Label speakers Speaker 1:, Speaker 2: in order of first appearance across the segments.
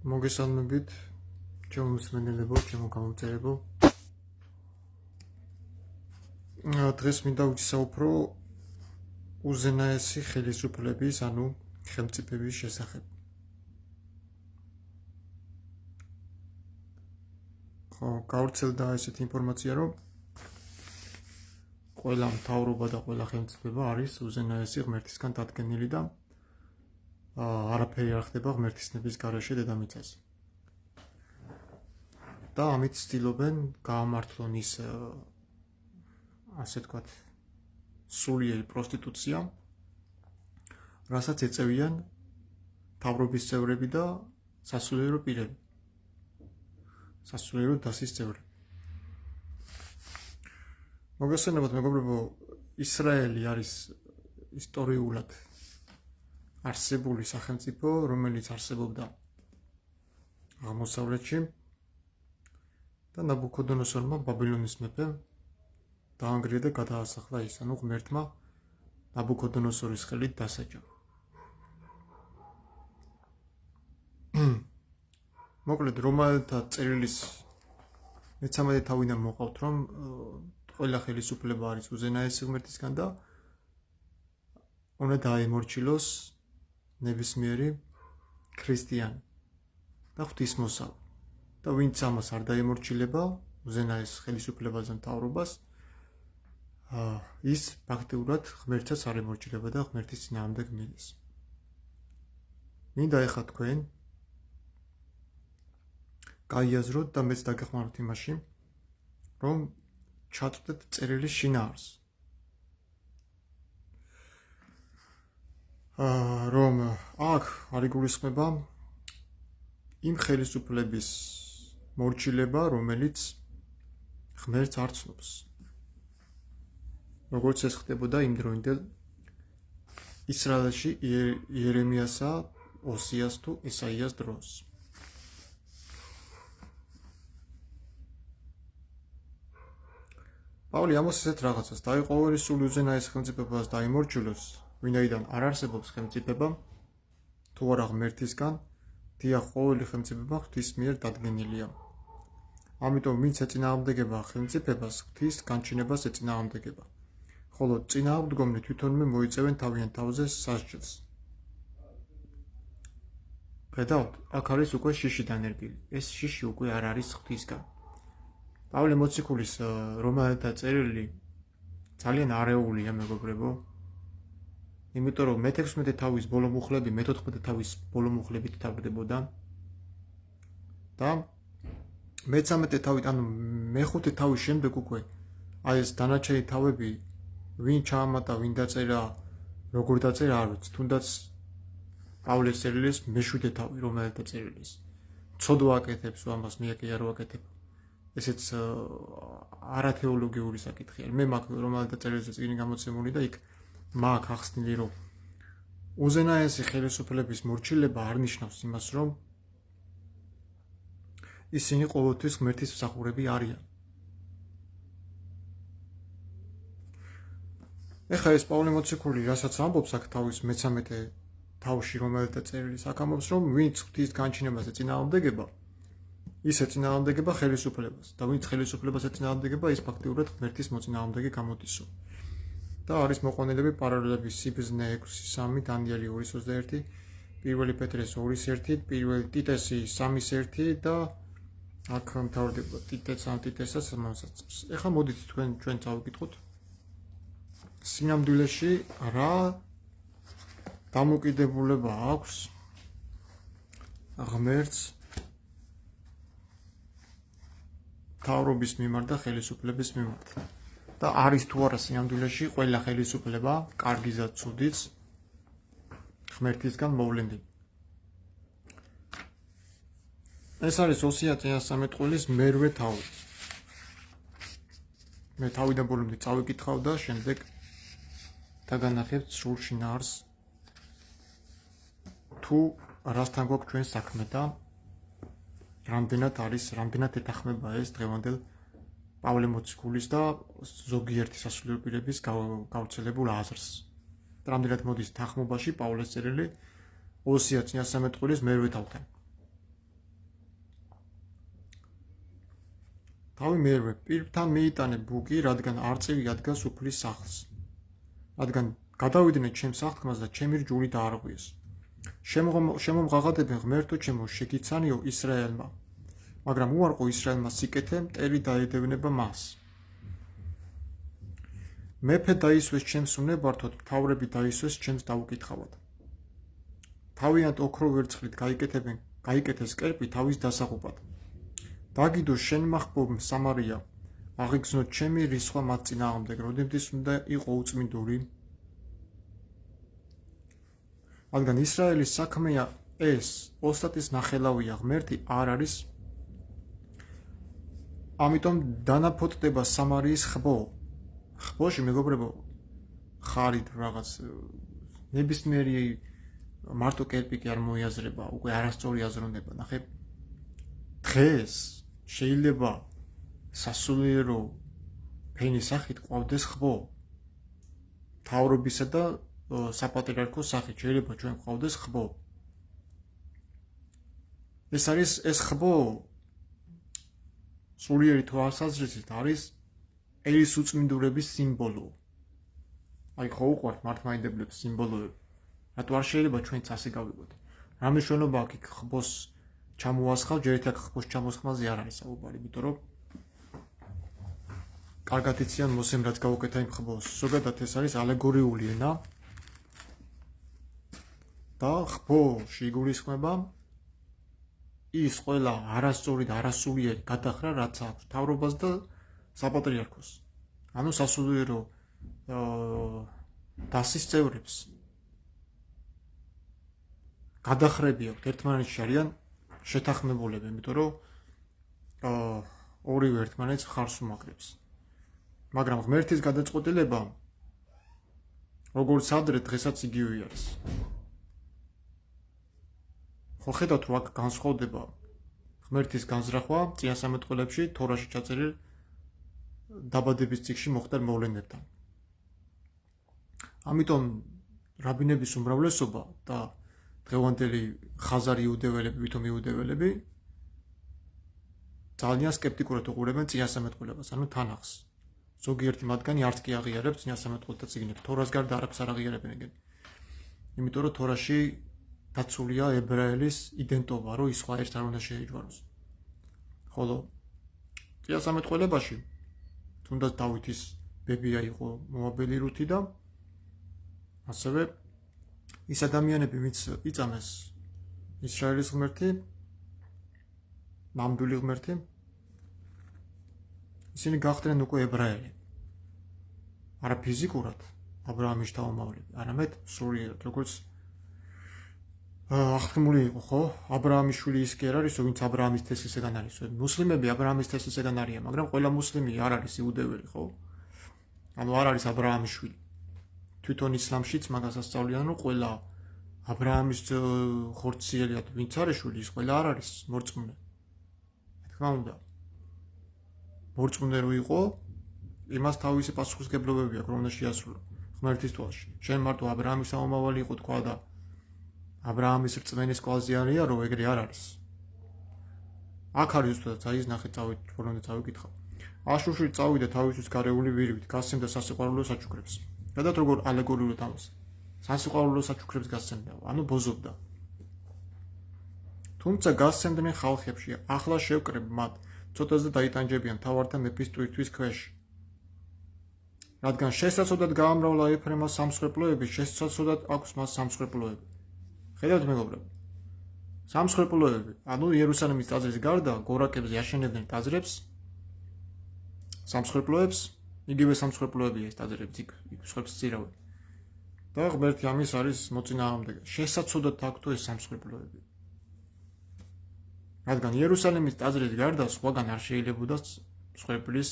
Speaker 1: მოგესალმებით, ჩემო მსმენელებო, ჩემო გამომწერებო. დღეს მინდა ვისაუბრო უზენაესი ხელისუფლების, ანუ ხელმწიფების შესახებ. ხო, გავრცელდა ესეთი ინფორმაცია, რომ ყველა მთავრობა და ყველა ხელმწიფება არის უზენაესი ღმერთისგან დადგენილი და არაფერი არ ხდება ღმერთისნების გარეშე დედამიწაზე. და ამით ცდილობენ გაამართლონ ის ასე თქვათ სულიერი პროსტიტუცია, რასაც ეწევიან მთავრობის წევრები და სასულიერო პირები. სასულიერო დასის წევრები. მოგესალმებით, მეგობრებო, ისრაელი არის ისტორიულად არსებული სახელმწიფო, რომელიც არსებობდა აღმოსავლეთში და ნაბუქოდონოსორმა ბაბილონის მეფემ დაანგრია და გადაასახლა ის, ანუ ღმერთმა ნაბუქოდონოსორის ხელით დასაჯა. მოკლედ, რომაელთა წერილის მე-13 თავიდან მოყავთ, რომ ყველა ხელისუფლება არის უზენაესი ღმერთისგან და უნდა დაემორჩილოს ნებისმიერი ქრისტიანი და ღვთისმოსავი. და ვინც ამას არ დაემორჩილება, უზენაეს ხელისუფლებას და მთავრობას, ის ფაქტიურად ღმერთსაც არ ემორჩილება და ღმერთის წინააღმდეგ მიდის. მინდა ეხლა თქვენ გაიაზროთ და მეც დაგეხმაროთ იმაში, რომ ჩაწვდეთ წერილის შინაარს. რომ აქ არ იგულისხმება იმ ხელისუფლების მორჩილება, რომელიც ღმერთს არ ცნობს. როგორც ეს ხდებოდა იმ დროინდელ ისრაელში იერემიასა, ოსიას თუ ესაიას დროს. პავლე ამას ესეთ რაღაცას დაიყვოვეს სულ უზენაეს ხელმწიფებას დაიმორჩილოს, ვინაიდან არ არსებობს ხელმწიფება, თუ არა ღმერთისგან, დიახ, ყოველი ხელმწიფება ღვთის მიერ დადგენილია. ამიტომ ვინც ეწინააღმდეგება ხელმწიფებას, ღვთის განჩინებას ეწინააღმდეგება. ხოლო წინააღმდგომნი თვითონვე მოიწევენ თავიანთ თავზე სასჯელს. ხედავთ, აქ არის უკვე შიში დანერგილი. ეს შიში უკვე არ არის ღვთისგან. პავლე მოციქულის რომაელთა წერილი ძალიან არეულია, მეგობრებო. იმიტომ რომ მე-16 თავის ბოლომუხლები მე-14 თავის ბოლომუხლებით თავდებოდა და მე-13 თავით, ანუ მე-5 თავის შემდეგ უკვე აი ეს დანარჩენი თავები ვინ ჩაამატა, ვინ დაწერა, როგორ დაწერა, არ ვიცი. თუნდაც პავლეს წერილის მე-7 თავი რომაელთა წერილის. ცოდვა აკეთებს ამას, მე კი არ ვაკეთებ. ესეც არათეოლოგიური საკითხია. მე მაქვს რომაელთა წერილის წიგნი გამოცემული და იქ მაქვს ახსნილი, რომ უზენაესი ხელისუფლების მორჩილება არ ნიშნავს იმას, რომ ისინი ყოველთვის ღმერთის მსახურები არიან. ეხლა ეს პავლე მოციქული, რასაც ამბობს აქ თავის მე-13 თავში რომაელთა წერილის, აქ ამბობს, რომ ვინც ღვთის განჩინებას ეწინააღმდეგება, ის ეწინააღმდეგება ხელისუფლებას და ვინც ხელისუფლებას ეწინააღმდეგება, ის ფაქტიურად ღმერთის მოწინააღმდეგე გამოდისო. და არის მოყვანილები პარალელების სიბზნე 6:3, დანიელი 2:21, 1 პეტრეს 2:1, 1 ტიტესი 3:1 და აქ მთავრდება ტიტესაც 3:3. ეხლა მოდით ჩვენ წავიკითხოთ სინამდვილეში რა დამოკიდებულება აქვს ღმერთს მთავრობის მიმართ და ხელისუფლების მიმართ. და არის თუ არა სინამდვილეში ყველა ხელისუფლება, კარგიც და ცუდიც ღმერთისგან მოვლენილი. ეს არის ოსია წინასწარმეტყველის მერვე თავი. მე თავიდან ბოლომდე წავიკითხავ და შემდეგ დაგანახებთ სრულ შინაარს, თუ რასთან გვაქვს ჩვენ საქმე და რამდენად ეთანხმება ეს დღევანდელ პავლე მოციქულის და ზოგიერთი სასულიერო პირების გავრცელებულ აზრს. რამდენად მოდის თანხმობაში პავლეს წერილი ოსია წინასწარმეტყველის მერვე თავთან. თავი მერვე პირთან მიიტანე ბუგი, რადგან არწივი ადგას უფლის სახლს. რადგან გადავიდნენ ჩემს აღთქმას და ჩემი რჯული დაარღვიეს. შემომღაღადებენ ღმერთო ჩემო შეგიცანიო ისრაელმა, მაგრამ უარყო ისრაელმა სიკეთე, მტერი დაედევნება მას. მეფე დაისვეს ჩემს უნებართოდ, მთავრები დაისვეს ჩემს დაუკითხავად. თავიანთ ოქრო ვერცხლით გაიკეთეს კერპი თავის დასაღუპად. დაგიდო შენ მახბობ სამარია, აღიგზნოთ ჩემი რისხვა მათ წინააღმდეგ, როდემდის უნდა იყო უწმინდური. რადგან ისრაელის საქმეა ეს, ოსტატის ნახელავია, ღმერთი არ არის, ამიტომ დანაფოტდება სამარიის ხბო. ხბოში მეგობრებო, ხარით რაღაც ნებისმიერი მარტო კერპი კი არ მოიაზრება, უკვე არასწორი აზროვნება. ნახე, დღეს შეიძლება სასულიერო ფენის სახით ყვავდეს ხბო. მთავრობისა და საპატრიარქოს სახით შეიძლება ჩვენ ყვავდეს ხბო. ეს ხბო სულიერი თვალსაზრისით არის ერის უწმინდურების სიმბოლო. აი ხო უყვართ მართლმადიდებლებს სიმბოლოები. რატო არ შეიძლება ჩვენც ასე გავიგოთ? რა მნიშვნელობა აქვს იქ ხბოს ჩამოასხავ, ჯერ ერთ ხბოს ჩამოსხმაზე არ არის საუბარი, იმიტომ რომ კარგად იციან მოსემ რაც გაუკეთა იმ ხბოს. ზოგადად ეს არის ალეგორიული ენა და ხბოში იგულისხმება ის ყველა არასწორი და არასულიერი გადახრა, რაც აქვს მთავრობას და საპატრიარქოს. ანუ სასულიერო დასის წევრებს. გადახრები აქვს, ერთმანეთში არიან შეთანხმებულები, იმიტომ რომ ორივე ერთმანეთს ხარს უმაგრებს. მაგრამ ღმერთის გადაწყვეტილება როგორც ადრე დღესაც იგივე არის. ხო ხედავთ რომ აქ განსხვავდება ღმერთის განზრახვა წინასამეტყველებში თორაში ჩაწერილ დაბადების წიგნში მოხდარ მოვლენებთან. ამიტომ რაბინების უმრავლესობა და დღევანდელი ხაზარი იუდეველები, ვითომ იუდეველები ძალიან სკეპტიკურად უყურებენ წინასამეტყველებას, ანუ თანახს. ზოგიერთი მათგანი არც კი აღიარებს წინასამეტყველთა წიგნებს, თორას გარდა არაფერს არ აღიარებენ ეგენ. იმიტომ რომ თორაში დაცულია ებრაელის იდენტობა, რომ ის სხვა ერთს არ უნდა შეიჯვაროს. ხოლო წინასამეტყველებაში თუნდაც დავითის ბებია იყო მოაბელი რუთი და ასევე ის ადამიანები, ვინც იწამეს ისრაელის ღმერთი, ნამდვილი ღმერთი, ისინი გახდნენ უკვე ებრაელი. არა ფიზიკურად აბრაამის შთამომავლები, არამედ სულიერად, როგორც აღთქმული იყო, ხო? აბრაამის შვილი ის კი არ არის, ვინც აბრაამის თესლისგან არის. მუსლიმები აბრაამის თესლისგან არიან, მაგრამ ყველა მუსლიმი არ არის იუდეველი, ხო? ანუ არ არის აბრაამის შვილი. თვითონ ისლამშიც მაგას ასწავლიან, რომ ყველა აბრაამის ხორციელად ვინც არის შვილი, ის ყველა არ არის მორწმუნე. თქმა უნდა, მორწმუნე რო იყო, იმას თავისი პასუხისგებლობები აქვს, რომ უნდა შეასრულო ღმერთის თვალში. შენ მარტო აბრაამის ამომავალი იყო თქვა და აბრაამის რწმენის კვალზე არია, რომ ეგრე არ არის. აქ არის უბრალოდ ის ნახე ბოლომდე წავიკითხავ. აშუში წავიდა თავისთვის გარეული ვირივით, გასცემდა სასიყვარულო საჩუქრებს. გადათ როგორ ალეგორიულად ამას. სასიყვარულო საჩუქრებს გასცემდა, ანუ ბოზობდა. თუმცა გასცემდნენ ხალხებში, ახლა შევკრებ მათ, ცოტაზე დაიტანჯებიან თავართა მეფის ტვირთვის ქვეშ. რადგან შესაძლოა გაამრავლა ეფრემას სამსხვერპლოები, შესაძლოა აქვს მას სამსხვერპლოები. ხედავთ მეგობრებო, სამსხვერპლოები, ანუ იერუსალიმის ტაძრის გარდა გორაკებზე აშენებდნენ ტაძრებს, სამსხვერპლოებს, იგივე სამსხვერპლოებია ეს ტაძრები, იქ სხვებს წირავენ. და ღმერთი ამის არის მოწინააღმდეგე. შესაძლოა აქვს ეს სამსხვერპლოები. რადგან იერუსალიმის ტაძრის გარდა სხვაგან არ შეიძლებოდა მსხვერპლის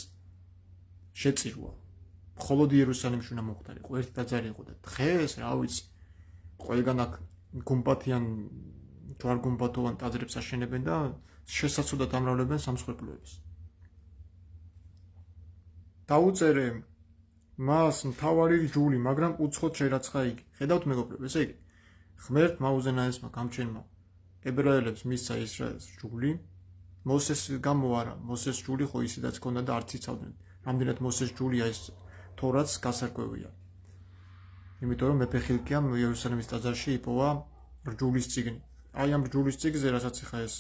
Speaker 1: შეწირვა. მხოლოდ იერუსალიმში უნდა მოხდარიყო, ერთი ტაძარი იყო და დღეს, რა ვიცი, ყველგან აქ გუმბათიან ჯვარ-გუმბათოვან ტაძრებს აშენებენ და შესაძლოა ამრავლებენ სამსხვერპლოებს. დაუწერე მას მთავარი რჯული, მაგრამ უცხოდ შერაცხა იგი. ხედავთ მეგობრებო, ესე იგი, ღმერთმა უზენაესმა გამჩენმა ებრაელებს მისცა ისრაელს რჯული, მოსეს გამო არა, მოსეს ჯული ხო ისედაც ქონდა და არც იცავდნენ. რამდენად მოსეს ჯულია ეს თორაც გასარკვევია. იმიტომ რომ მეფე ხილკიამ იერუსალიმის ტაძარში იპოვა რჯულის წიგნი. აი ამ რჯულის წიგნზე, რასაც ახლა ეს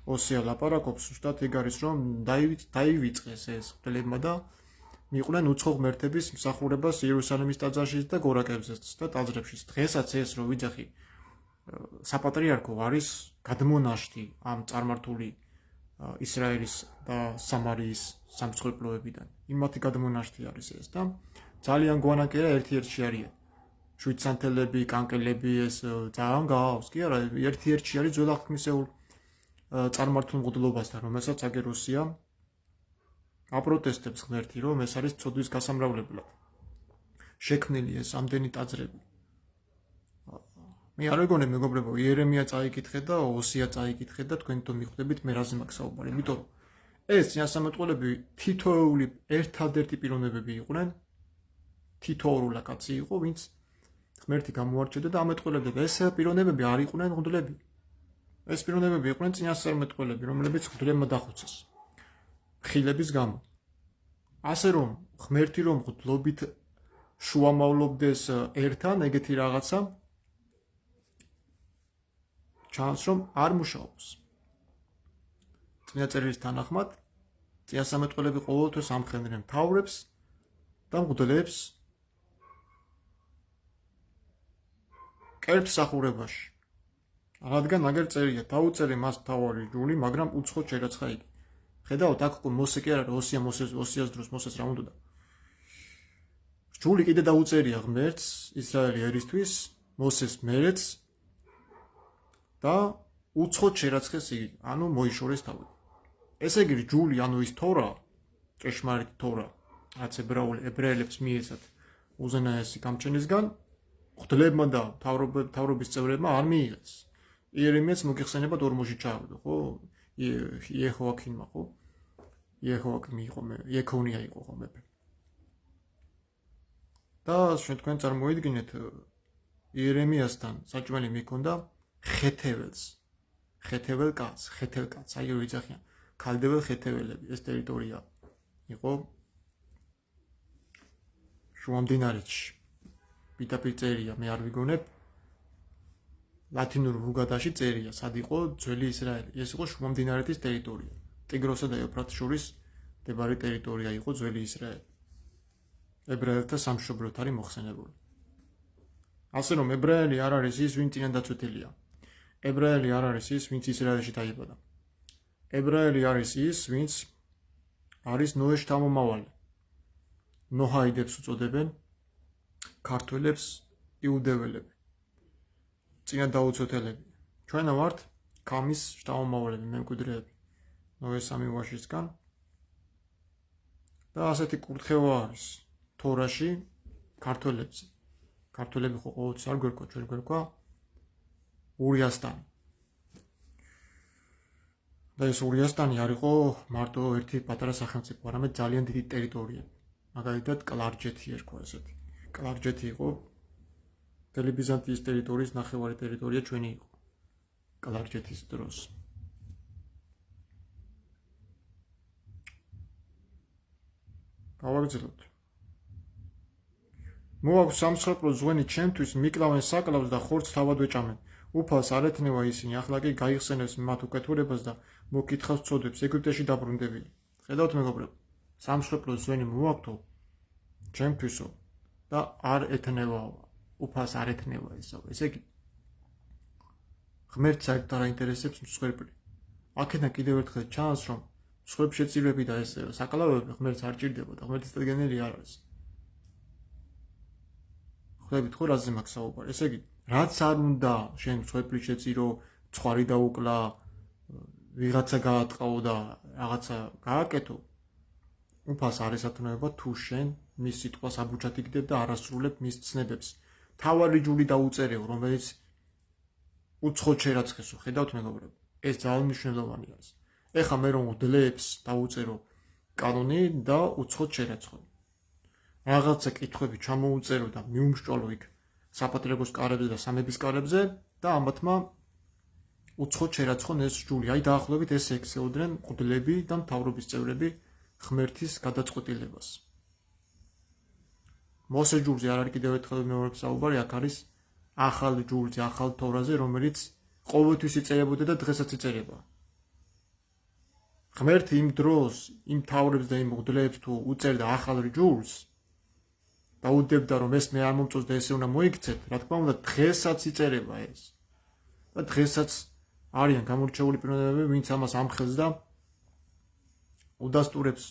Speaker 1: ოსია ლაპარაკობს, ზუსტად ეგ არის, რომ დაივიწყეს ეს მღვდლებმა და მიყვნენ უცხო ღმერთების მსახურებას იერუსალიმის ტაძარშიც და გორაკებზეც და ტაძრებშიც. დღესაც ეს რო ვიძახი საპატრიარქო არის გადმონაშთი ამ წარმართული ისრაელის და სამარიის სამწყობლოებიდან. იმათი გადმონაშთი არის ეს და ძალიან გვანაკერა ერთ-ერთში არიან. შვიდსანთელები, კანკელები ეს ძალიან გაავს, კი არა, ერთ-ერთში არის ძველ აღთქმისეულ წარმართულ მღვდლობასთან, რომელსაც აგეროსია აპროტესტებს ღმერთი, რომ ეს არის ცოდვის გასამრავლებლად. შექმნილი ეს ამდენი ტაძრები. მე არ ეგონე მეგობრებო, იერემია წაიკითხე და ოსია წაიკითხე და თქვენ თვითონ მიხვდებით მე რაზე მაქვს საუბარი. იმიტომ რომ ეს წინასამეტყველები თითოეული ერთადერთი პიროვნებები იყვნენ, თითოეულა კაცი იყო, ვინც ღმერთი გამოარჩევდა და ამეტყველებდა. ეს პიროვნებები არ იყვნენ მღვდლები. ეს პიროვნებები იყვნენ წინასამეტყველები, რომლებიც მღვდლებმა დახოცეს ხილების გამო. ასე რომ ღმერთი რომ მღვდლობით შუამავლობდეს ერთთან ეგეთი რაღაცა ჩანს რომ არ მუშაობს. წინა წერილის თანახმად წინასამეტყველები ყოველთვის ამხელდნენ მთავრებს და მღვდლებს კერპსახურებაში. რადგან აგერ წერია დაუწერე მას მთავარი ჯული, მაგრამ უცხოდ შერაცხა იგი. ხედავთ, აქ მოსე კი არა, ოსიას დროს მოსეს რა უნდა. ჯული კიდე დაუწერია ღმერთს ისრაელი ერისთვის, მოსეს მერეც და უცხოდ შერაცხეს იგი, ანუ მოიშორეს თავი. ესე იგი ჯული, ანუ ის თორა, ჭეშმარიტი თორა, რაც ებრაელებს მიეცათ უზენაესი გამჩენისგან, მღვდლებმა და მთავრობის წევრებმა არ მიიღეს. იერემიაც მოგიხსენებათ ორმოში ჩაავდო, ხო? იეჰოაქიმმა, ხო? იეჰოაქიმი იყო იექონია იყო ხო მეფე. და თქვენ წარმოიდგინეთ იერემიასთან საჭმელი მიქონდა ხეთეველს. ხეთეվել კაცს, აი რო იძახიან. ქალდებელ ხეთეველები, ეს ტერიტორია იყო შუამდინარეთში. პიტაპირ წერია, მე არ ვიგონებ. ლათინურ ვულგატაში წერია, სად იყო ძველი ისრაელი. ეს იყო შუამდინარეთის ტერიტორია. ტიგროსა და ევრფრატს შორის მდებარე ტერიტორია იყო ძველი ისრაელი. ებრაელთა სამშობლოდ არის მოხსენებული. ასე რომ ებრაელი არ არის ის, ვინც წინადაცვეთელია. ებრაელი არ არის ის, ვინც ისრაელში დაიბადა. ებრაელი არის ის, ვინც არის ნოეს შთამომავალი. ნოჰაიდებს უწოდებენ ქართველებს იუდეველები. წინადაუცვეთელები. ჩვენ ვართ ქამის შთამომავალები, მემკვიდრეები. ნოეს სამი ვაჟისგან. და ასეთი კურთხევა არის თორაში ქართველებზე. ქართველები ხო ყოველთვის არ გვერქვა, ჩვენ გვერქვა ურიასტანი. და ეს ურიასტანი არ იყო მარტო ერთი პატარა სახელმწიფო, არამედ ძალიან დიდი ტერიტორია. მაგალითად კლარჯეთი ერქვა ესეთი. კლარჯეთი იყო მთელი ბიზანტიის ტერიტორიის ნახევარი ტერიტორია ჩვენი იყო. კლარჯეთის დროს. გავაგრძელოთ. მოაქვს სამსხვერპლო ზღვენი ჩემთვის, მიკლავენ საკლავს და ხორცს თავად ვეჭამენ. უფალს არ ეთნევა ისინი, ახლა კი გაიხსენებს მათ უკეთურებას და მოკითხავს წოდებს, ეგვიპტეში დაბრუნდებიან. ხედავთ მეგობრებო, სამსხვერპლო ზღვენი მოაქვთო ჩემთვისო და არ ეთნევა, უფალს არ ეთნევა ისო. ესე იგი ღმერთს საერთოდ არ აინტერესებს მსხვერპლი. აქედან კიდევ ერთხელ ჩანს, რომ მსხვერპლშეწირვები და ეს საკლავები ღმერთს არ ჭირდება და ღმერთის წეგნელი არ არის. ხვდებით ხო რაზე მაქვს საუბარი? ესე იგი, რაც არ უნდა შენ მსხვერპლი შეწირო, ცხვარი დაუკლა, ვიღაცა გაატყაო და რაღაცა გააკეთო, უფალს არ ესათნოება თუ შენ მის სიტყვას აბუჩად იგდებ და არასრულებ მის ცნებებს. თავარი ჯული დაუწერეო, რომელიც უცხოდ შერაცხესო, ხედავთ მეგობრებო, ეს ძალიან მნიშვნელოვანი არის. ეხა მე რომ მღვდლებს დაუწერო კანონი და უცხოდ შერაცხო. რაღაცა კითხვები ჩამოუწერო და მიუმსჭვალო იქ საპატრიარქოს კარებზე და სამების კარებზე და ამათმა უცხო ჩერაცხონ ეს ჯული, აი დაახლოებით ეს ექცეოდნენ მღვდლები და მთავრობის წევრები ღმერთის გადაწყვეტილებას. მოსე ჯულზე არ არის კიდევ ერთხელ მეორე საუბარი, აქ არის ახალ ჯულზე, ახალ თორაზე, რომელიც ყოველთვის იწერებოდა და დღესაც იწერება. ღმერთი იმ დროს, იმ მთავრებს და იმ მღვდლებს თუ უწერდა ახალ ჯულს და უდებდა რომ ეს მე არ მომწონს და ესე უნდა მოიქცეთ, რა თქმა უნდა, დღესაც იწერება ეს. და დღესაც არიან გამორჩეული პიროვნებები, ვინც ამას ამხელს და უდასტურებს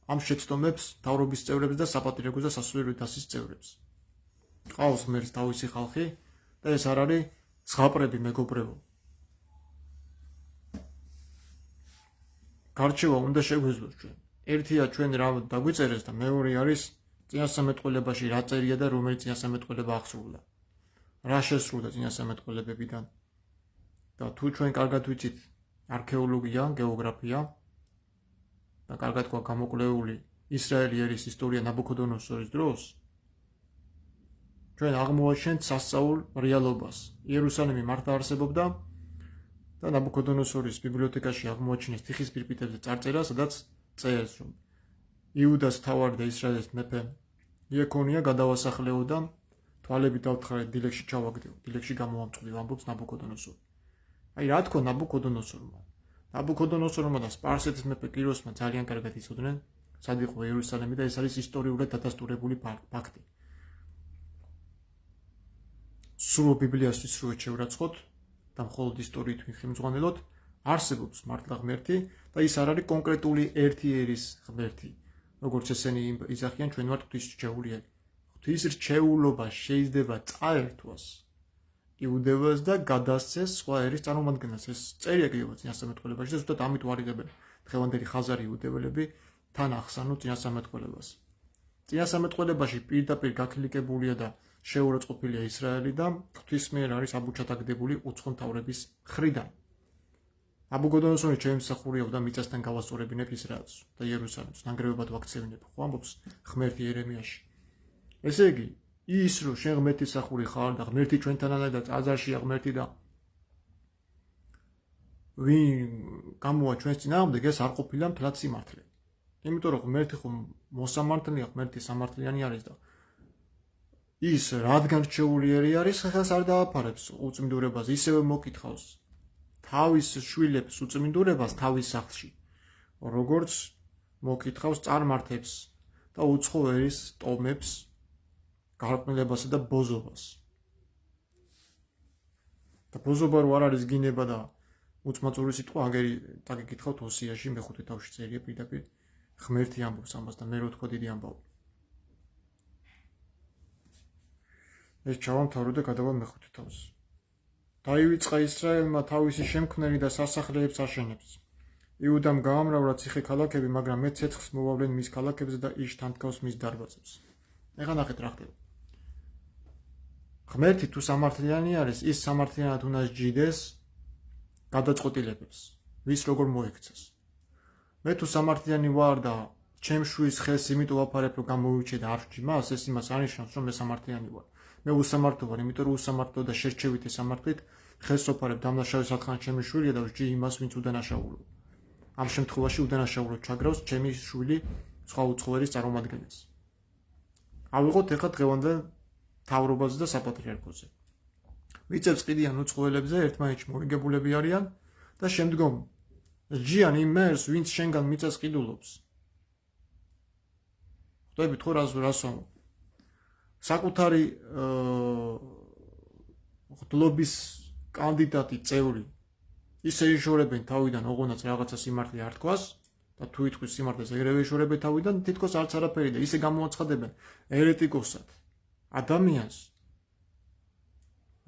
Speaker 1: ამ შეცდომებს მთავრობის წევრებს და საპატრიარქოს და სასულიერო დასის წევრებს. ყავს ღმერთს თავისი ხალხი და ეს არ არის ზღაპრები, მეგობრებო. გარჩევა უნდა შეგვეძლოს ჩვენ. ერთია ჩვენ რა დაგვიწერეს და მეორე არის წინასწარმეტყველებაში რა წერია და რომელიც წინასწარმეტყველება აღსრულდა. რა შესრულდა წინასწარმეტყველებებიდან. და თუ ჩვენ კარგად ვიცით არქეოლოგია, გეოგრაფია და კარგად გვაქვს გამოკვლეული ისრაელი ერის ისტორია ნაბუქოდონოსორის დროს, ჩვენ აღმოვაჩენთ სასწაულ რეალობას. იერუსალიმი მართლა არსებობდა და ნაბუქოდონოსორის ბიბლიოთეკაში აღმოაჩინეს თიხის პირპიტებზე წარწერა, სადაც წერს, რომ იუდას თავარი და ისრაელის მეფე იეკონია გადავასახლეოდა, თვალები დავთხარეთ, დილეგში ჩავაგდეო, დილეგში გამოვამწყდი, ამბობს ნაბუქოდონოსორი. აი რა თქვა ნაბუქოდონოსორმა? ნაბუქოდონოსორმა და სპარსეთის მეფე კიროსმა ძალიან კარგად იცოდნენ, სად იყო იერუსალიმი და ეს არის ისტორიულად დადასტურებული ფაქტი. სრულ ბიბლიას ისრულად შევრაცხოთ და მხოლოდ ისტორიით ვიხმძღვანელოთ, არსებობს მართლა ღმერთი და ის არ არის კონკრეტული ერთი ერის ღმერთი. როგორც ესენი იზახიან, ჩვენ ვართ ღვთისმრჩეულები. ღვთისმრჩეულობა შეიძლება წაერთვას იუდევას და გადასცეს სხვა ერის წარმომადგენლებს. ეს წერია კიდევ წინასწარმეტყველებაში და ზუსტად ამით ვარიგებენ დღევანდელი ხაზარი იუდეველები თან ახსანო წინასწარმეტყველებას. წინასწარმეტყველებაში პირდაპირ გაკლიკებულია და შეურაცხყოფილია ისრაელი და ღვთის მიერ არის აბუჩათაგდებული უცხო მთავრების მხრიდან. ნაბუქოდონოსორი შეიმსახურებდა მიწასთან გავასწორებინებ ისრაელს და იერუსალიმს, ნანგრევებად ვაქცევინებ, ხო ამბობს ღმერთი იერემიაში. ესე იგი, ის რომ შენ ღმერთის სახური ხარ და ღმერთი ჩვენთანაა და აზარშია ღმერთი და ვინ გამოვა ჩვენს წინააღმდეგ, ეს არ ყოფილა მთლად სიმართლე. იმიტომ რომ ღმერთი ხო მოსამართლეა, ღმერთი სამართლიანი არის და ის რადგან რჩეულიერი არის, ხელს არ დააფარებს უწმინდურებას, ისევე მოკითხავს თავის შვილებს უწმინდურებას თავის სახლში, როგორც მოკითხავს წარმართებს და უცხო ერის ტომებს, გარყვნილებასა და ბოზობას. და ბოზობა რო არ არის გინება და უწმაწური სიტყვა, აგერი დაგიკითხავთ ოსიაში მეხუთე თავში წერია პირდაპირ ღმერთი ამბობს ამას და მე რო თქვა დიდი ამბავი. ეს ჩავამთავრო და გადავალ მეხუთე თავს. დაივიწყა ისრაელმა თავისი შემქმნელი და სასახლეებს აშენებს. იუდამ გაამრავლა ციხე ქალაქები, მაგრამ მე ცეცხლს მოვავლენ მის ქალაქებზე და ის თანთქავს მის დარბაზებს. ეხლა ნახეთ რა ხდება. ღმერთი თუ სამართლიანი არის, ის სამართლიანად უნდა სჯიდეს გადაწყვეტილებებს, ვის როგორ მოექცეს. მე თუ სამართლიანი ვარ და ჩემ შვილს ხელს იმიტომ ვაფარებ, რომ გამოვიჩე და არ ვჭი მას, ეს იმას არნიშნავს, რომ მე სამართლიანი ვარ. მე უსამართლო ვარ, იმიტომ რომ უსამართლო და შერჩევითი სამართლით ხელს ვაფარებ დამნაშავე სათხანა ჩემი შვილია და ვსჯი იმას, ვინც უდანაშაულო. ამ შემთხვევაში უდანაშაულო ჩაგრავს ჩემი შვილი სხვა უცხო ერის წარმომადგენელს. ავიღოთ ეხლა დღევანდელ მთავრობაზე და საპატრიარქოზე. ვიწევს ყიდიან უცხოელებზე, ერთმანეთში მორიგებულები არიან და შემდგომ სჯიან იმ მერს, ვინც შენგან მიწას ყიდულობს. ხვდებით ხო რას ვამბობ? საკუთარი ღვთლობის კანდიდატი წევრი ისე იშორებენ თავიდან, ოღონდ რაღაცა სიმართლე არ თქვას და თუ იტყვის სიმართლეს ეგრევე იშორებენ თავიდან, თითქოს არც არაფერი და ისე გამოაცხადებენ ერეტიკოსად ადამიანს,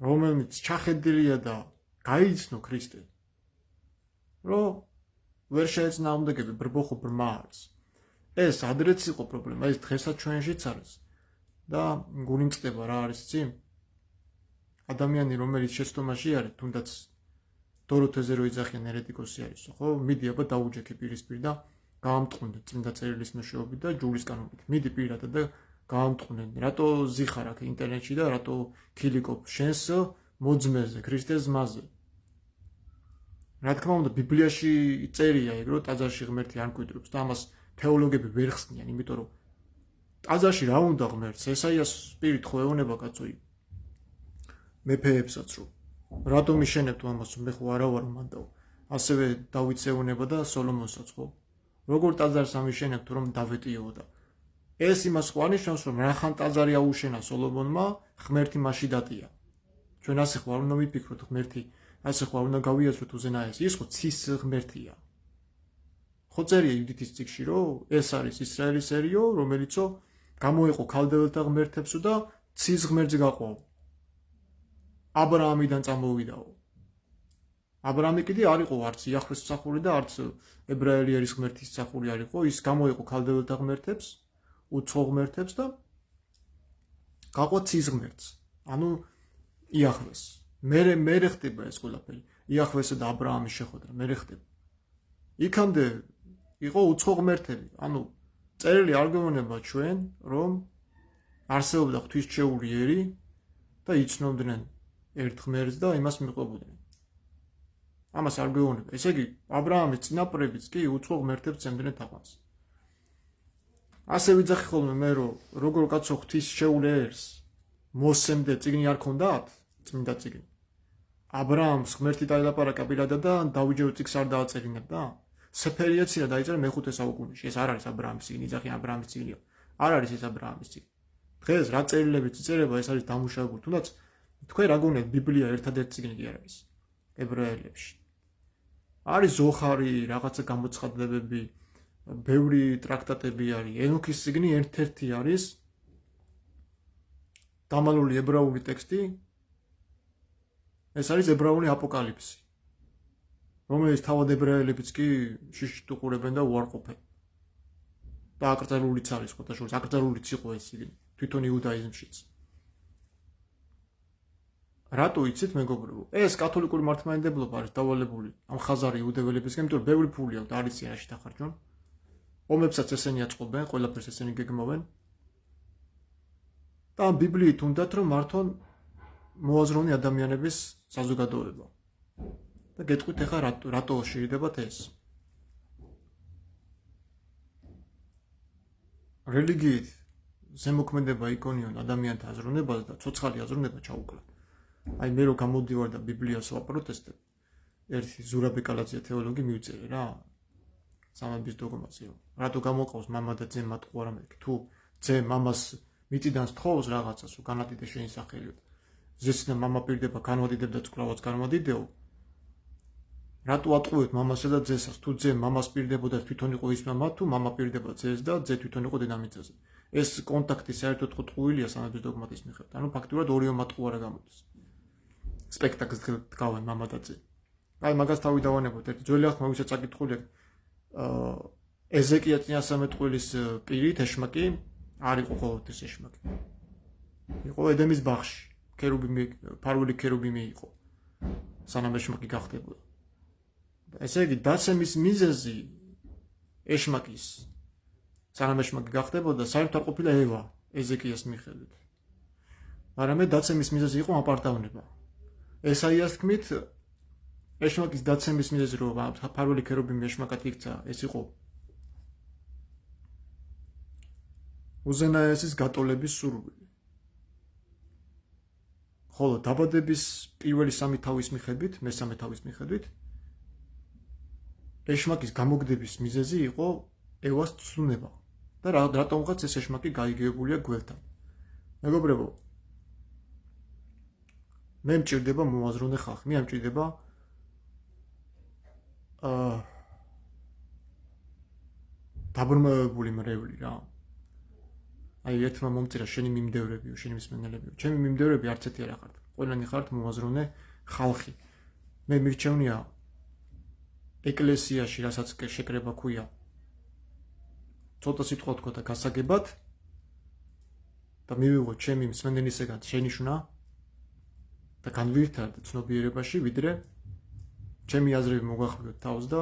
Speaker 1: რომელმიც ჩახედილია და გაიცნო ქრისტე, რომ ვერ შეეწინააღმდეგები ბრბოხო ბრმა არის. ეს ადრეც იყო პრობლემა, ეს დღესაც ჩვენშიც არის. და გულიმწყდება რა არის იცი? ადამიანი რომელიც შეცდომაში არის, თუნდაც დოროთეზე რო იძახიან ერეტიკოსი არის, ხო? მიდი აბა დაუჯექი პირისპირ და გაამტყუნდე წმინდა წერილის მეშვეობით და ჯულის კანონით. მიდი პირადად და გაამტყუნდე. რატო ზიხარ აქ ინტერნეტში და რატო ქილიკობ შენს მოძმეზე, ქრისტეს ძმაზე? რა თქმა უნდა, ბიბლიაში წერია ეგ, რომ ტაძარში ღმერთი არ მკვიდრობს და ამას თეოლოგები ვერ ხსნიან, იმიტომ რომ ტაძარში რა უნდა ღმერთს? ესაიას პირით ხო ეუბნება კაცოი მეფეებსაც, რომ რატომ იშენებთ ამას, მე ხო არა ვარ მანდაო. ასევე დავითს ეუბნება და სოლომონსაც ხო. როგორ ტაძარს ამიშენებთ, რომ დავეტიო და ეს იმას ხო ანიშნავს, რომ რახან ტაძარი აუშენა სოლომონმა, ღმერთი მასში დატია. ჩვენ ასე ხო არ უნდა ვიფიქროთ, ღმერთი ასე ხო არ უნდა გავიაზროთ უზენაეს, ის ხო ცის ღმერთია. ხო წერია იუდითის წიგნში, რომ ეს არის ისრაელისერიო, რომელიცო გამოეყო ქალდეველთა ღმერთებსო და ცის ღმერთს გაყვაო. აბრაამიდან წამოვიდაო. აბრაამი კიდე არ იყო არც იაჰვეს მსახური და არც ებრაელი ერის ღმერთის მსახური არ იყო, ის გამოეყო ქალდეველთა ღმერთებს, უცხო ღმერთებს და გაყვა ცის ღმერთს. ანუ იაჰვეს. მე ხდება ეს ყველაფერი. იაჰვესა და აბრაამის შეხვედრა მე ხდება. იქამდე იყო უცხო ღმერთები. ანუ წერილი არ გვეუბნება ჩვენ, რომ არსებობდა ღვთისმშეური ერი და იცნობდნენ ერთ ღმერთს და იმას მიყვებოდნენ. ამას არ გვეუბნება. ესე იგი, აბრაამის წინაპრებიც კი უცხო ღმერთებს ცემდნენ თაყვანს. ასე ვიძახი ხოლმე მე, რომ როგორ კაცო ღვთისმშეულ ერს მოსემდე წიგნი არ ქონდათ, წმინდა წიგნი. აბრაამს ღმერთი დაელაპარაკა პირადად და დავიჯერო წიგნს არ დააწერინა. სეფერიაცია დაიწერა მე-5 საუკუნეში. ეს არ არის აბრაამის წიგნი, იძახი აბრაამის წიგნია. არ არის ეს აბრაამის წიგნი. დღეს რა წერილებიც იწერება, ეს არის დამუშავებული. თუნდაც თქვენ რა გონიათ, ბიბლია ერთადერთი წიგნი კი არ არის ებრაელებში. არის ზოხარი, რაღაცა გამოცხადებები, ბევრი ტრაქტატები არის. ენოქის წიგნი ერთ-ერთი არის დამალული ებრაული ტექსტი. ეს არის ებრაული აპოკალიფსი, რომელიც თავად ებრაელებიც კი შიშით უყურებენ და უარყოფენ. და აკრძალულიც არის ხოთა შორის, აკრძალულიც იყო ეს წიგნი, თვითონ იუდაიზმშიც. რატო იცით მეგობრებო? ეს კათოლიკური მართლმადიდებლობა არის დავალებული ამ ხაზარი იუდეველებისგან, იმიტომ რომ ბევრი ფული აქვს და არ იციან რაში დახარჯონ. ომებსაც ესენი აწყობენ, ყველაფერს ესენი გეგმავენ. და ამ ბიბლიით უნდათ რომ მართონ მოაზროვნე ადამიანების საზოგადოება. და გეტყვით ახლა რატო შეიძლება ეს? რელიგიით ზემოქმედება იქონიონ ადამიანთა აზროვნებას და ცოცხალი აზროვნება ჩაუკლათ. აი მე რო გამოდივარ და ბიბლიას ვაპროტესტებ, ერთი ზურაბ ეკალაძე თეოლოგი მივწერე რა სამების დოგმაზე, რატო გამოყავს მამა და ძე მათ ყო არ ამეკ. თუ ძე მამას მიწიდან სთხოვს რაღაცას, რომ განადიდე შენი სახელი. ზესნა მამა პირდება განვადიდებდა წყრავაც განვადიდეო. რატო ატყუებთ მამასა და ძესას? თუ ძე მამას პირდებოდა თვითონ იყო ის მამა, თუ მამა პირდება ძეს და ძე თვითონ იყო დედამიწაზე. ეს კონტაქტი საერთოდ ყუილია სამების დოგმატის მიხედვით. ანუ ფაქტურად ორივე მატყუ არა გამოდის. სპექტაკლს დგავენ მამა და ძე. აი მაგას თავი დავანებოთ. ერთი ძველი ახმა ვისაც აკითხული ეზეკია წინასამეტყველის პირით ეშმაკი არ იყო ყოველთვის ეშმაკი. იყო ედემის ბაღში. ქერუბიმი, ფარული ქერუბიმი იყო. სანამ ეშმაკი გახდებოდა. ესე იგი, დაცემის მიზეზი ეშმაკის სანამ ეშმაკი გახდებოდა, საერთოდ არ ყოფილა ევა ეზეკიას მიხედვით. არამედ დაცემის მიზეზი იყო აპარტავნება. ესაიას თქმით, ეშმაკის დაცემის მიზეზი რომ ფარული ქერუბიმი ეშმაკად იქცა, ეს იყო უზენაესის გატოლების სურვილი. ხოლო დაბადების პირველი 3 თავის მიხედვით, მესამე თავის მიხედვით, ეშმაკის გამოგდების მიზეზი იყო ევას ცნუნება და რატომღაც ეს ეშმაკი გაიგივებულია გველთან. მეგობრებო, მე მჭირდება მოაზროვნე ხალხი, მე მჭირდება დაბრმავებული მრევლი რა. აი ერთმა მომწერა შენი მიმდევრებიო, შენი მსმენელებიო. ჩემი მიმდევრები არც ერთი არ ხართ. ყველანი ხართ მოაზროვნე ხალხი. მე მირჩევნია ეკლესიაში, რასაც შეკრება ქვია. ცოტა სიტყვა თქვა და გასაგებად და მივიღო ჩემი მსმენელისგან შენიშვნა და განვირთარ ცნობიერებაში, ვიდრე ჩემი აზრები მოგახვიოთ თავს და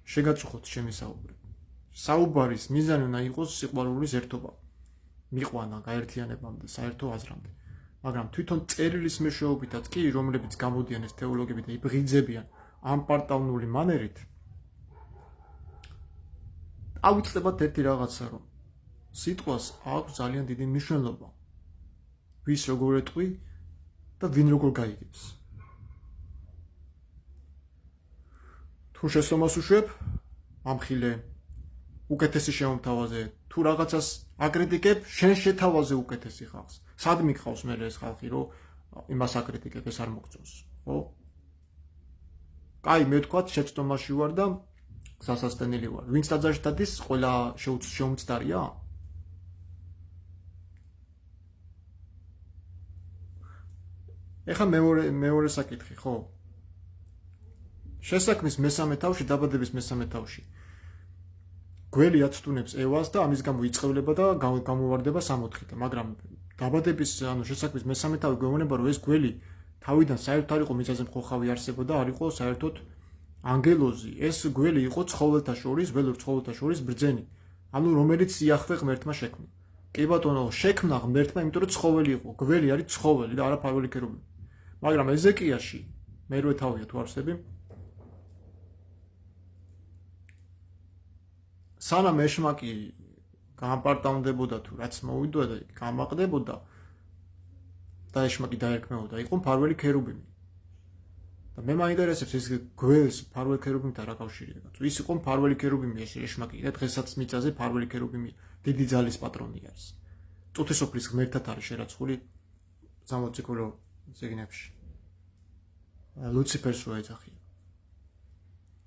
Speaker 1: შეგაწუხოთ ჩემი საუბარი. საუბარის მიზანი უნდა იყოს სიყვარულის ერთობა, მიყვანა გაერთიანებამდე, საერთო აზრამდე. მაგრამ თვითონ წერილის მეშვეობითაც კი, რომლებიც გამოდიან ეს თეოლოგები და იბღიძებიან, ამ პარტავნული მანერით ავიწყდებათ ერთი რაღაცა, რომ სიტყვას აქვს ძალიან დიდი მნიშვნელობა. ვის როგორ ეტყვი და ვინ როგორ გაიგებს. თუ შესწომას უშვებ, ამხილე, უკეთესი შემომთავაზე, თუ რაღაცას აკრიტიკებ, შენ შეთავაზე უკეთესი ხალხს. სად მიყავს მე ეს ხალხი, რომ იმას აკრიტიკებ, ეს არ მოგწონს, ხო? კაი, მე ვთქვათ, შეცდომაში ვარ და გზასასტენელი ვარ. ვინც ტაძარში დადის, ყველა შეუმცდარია? ეხლა მეორე საკითხი, ხო? შესაქმის მესამე თავში, დაბადების მესამე თავში. გველი აცტუნებს ევას და ამის გამო იწევლება და გამოვარდება 60-ით, მაგრამ დაბადების, შესაქმის მესამე თავი გვეუბნება, რომ ეს გველი თავიდან საერთოდ არ იყო მიწაზე მხოხავი არსებოდა, არ იყო საერთოდ ანგელოზი. ეს გველი იყო ცხოველთა შორის, ველურ ცხოველთა შორის ბრძენი. რომელიც იახვე ღმერთმა შექმნა. კი ბატონო, შექმნა ღმერთმა, იმიტომ რომ ცხოველი იყო. გველი არის ცხოველი და არა ფარველი ქერუბინი. მაგრამ ეზეკიაში, მერვე თავია თუ არ ვსწრები, სანამ ეშმაკი გამპარტავნდებოდა თუ რაც მოვიდოდა და გამაყდებოდა და ეშმაკი დაერქმეოდა, იყო ფარველი ქერუბინი. და მე მაინტერესებს ეს გველს ფარველი ქერუბინთან რა კავშირი აქვს. ის იყო ფარველი ქერუბინი ეშმაკი და დღესაც მიწაზე ფარველი ქერუბინი დიდი ძალის პატრონი არის. წუთისოფლის ღმერთად არის შერაცხული სამოციქულო წიგნებში. ლუციფერს უეძახია.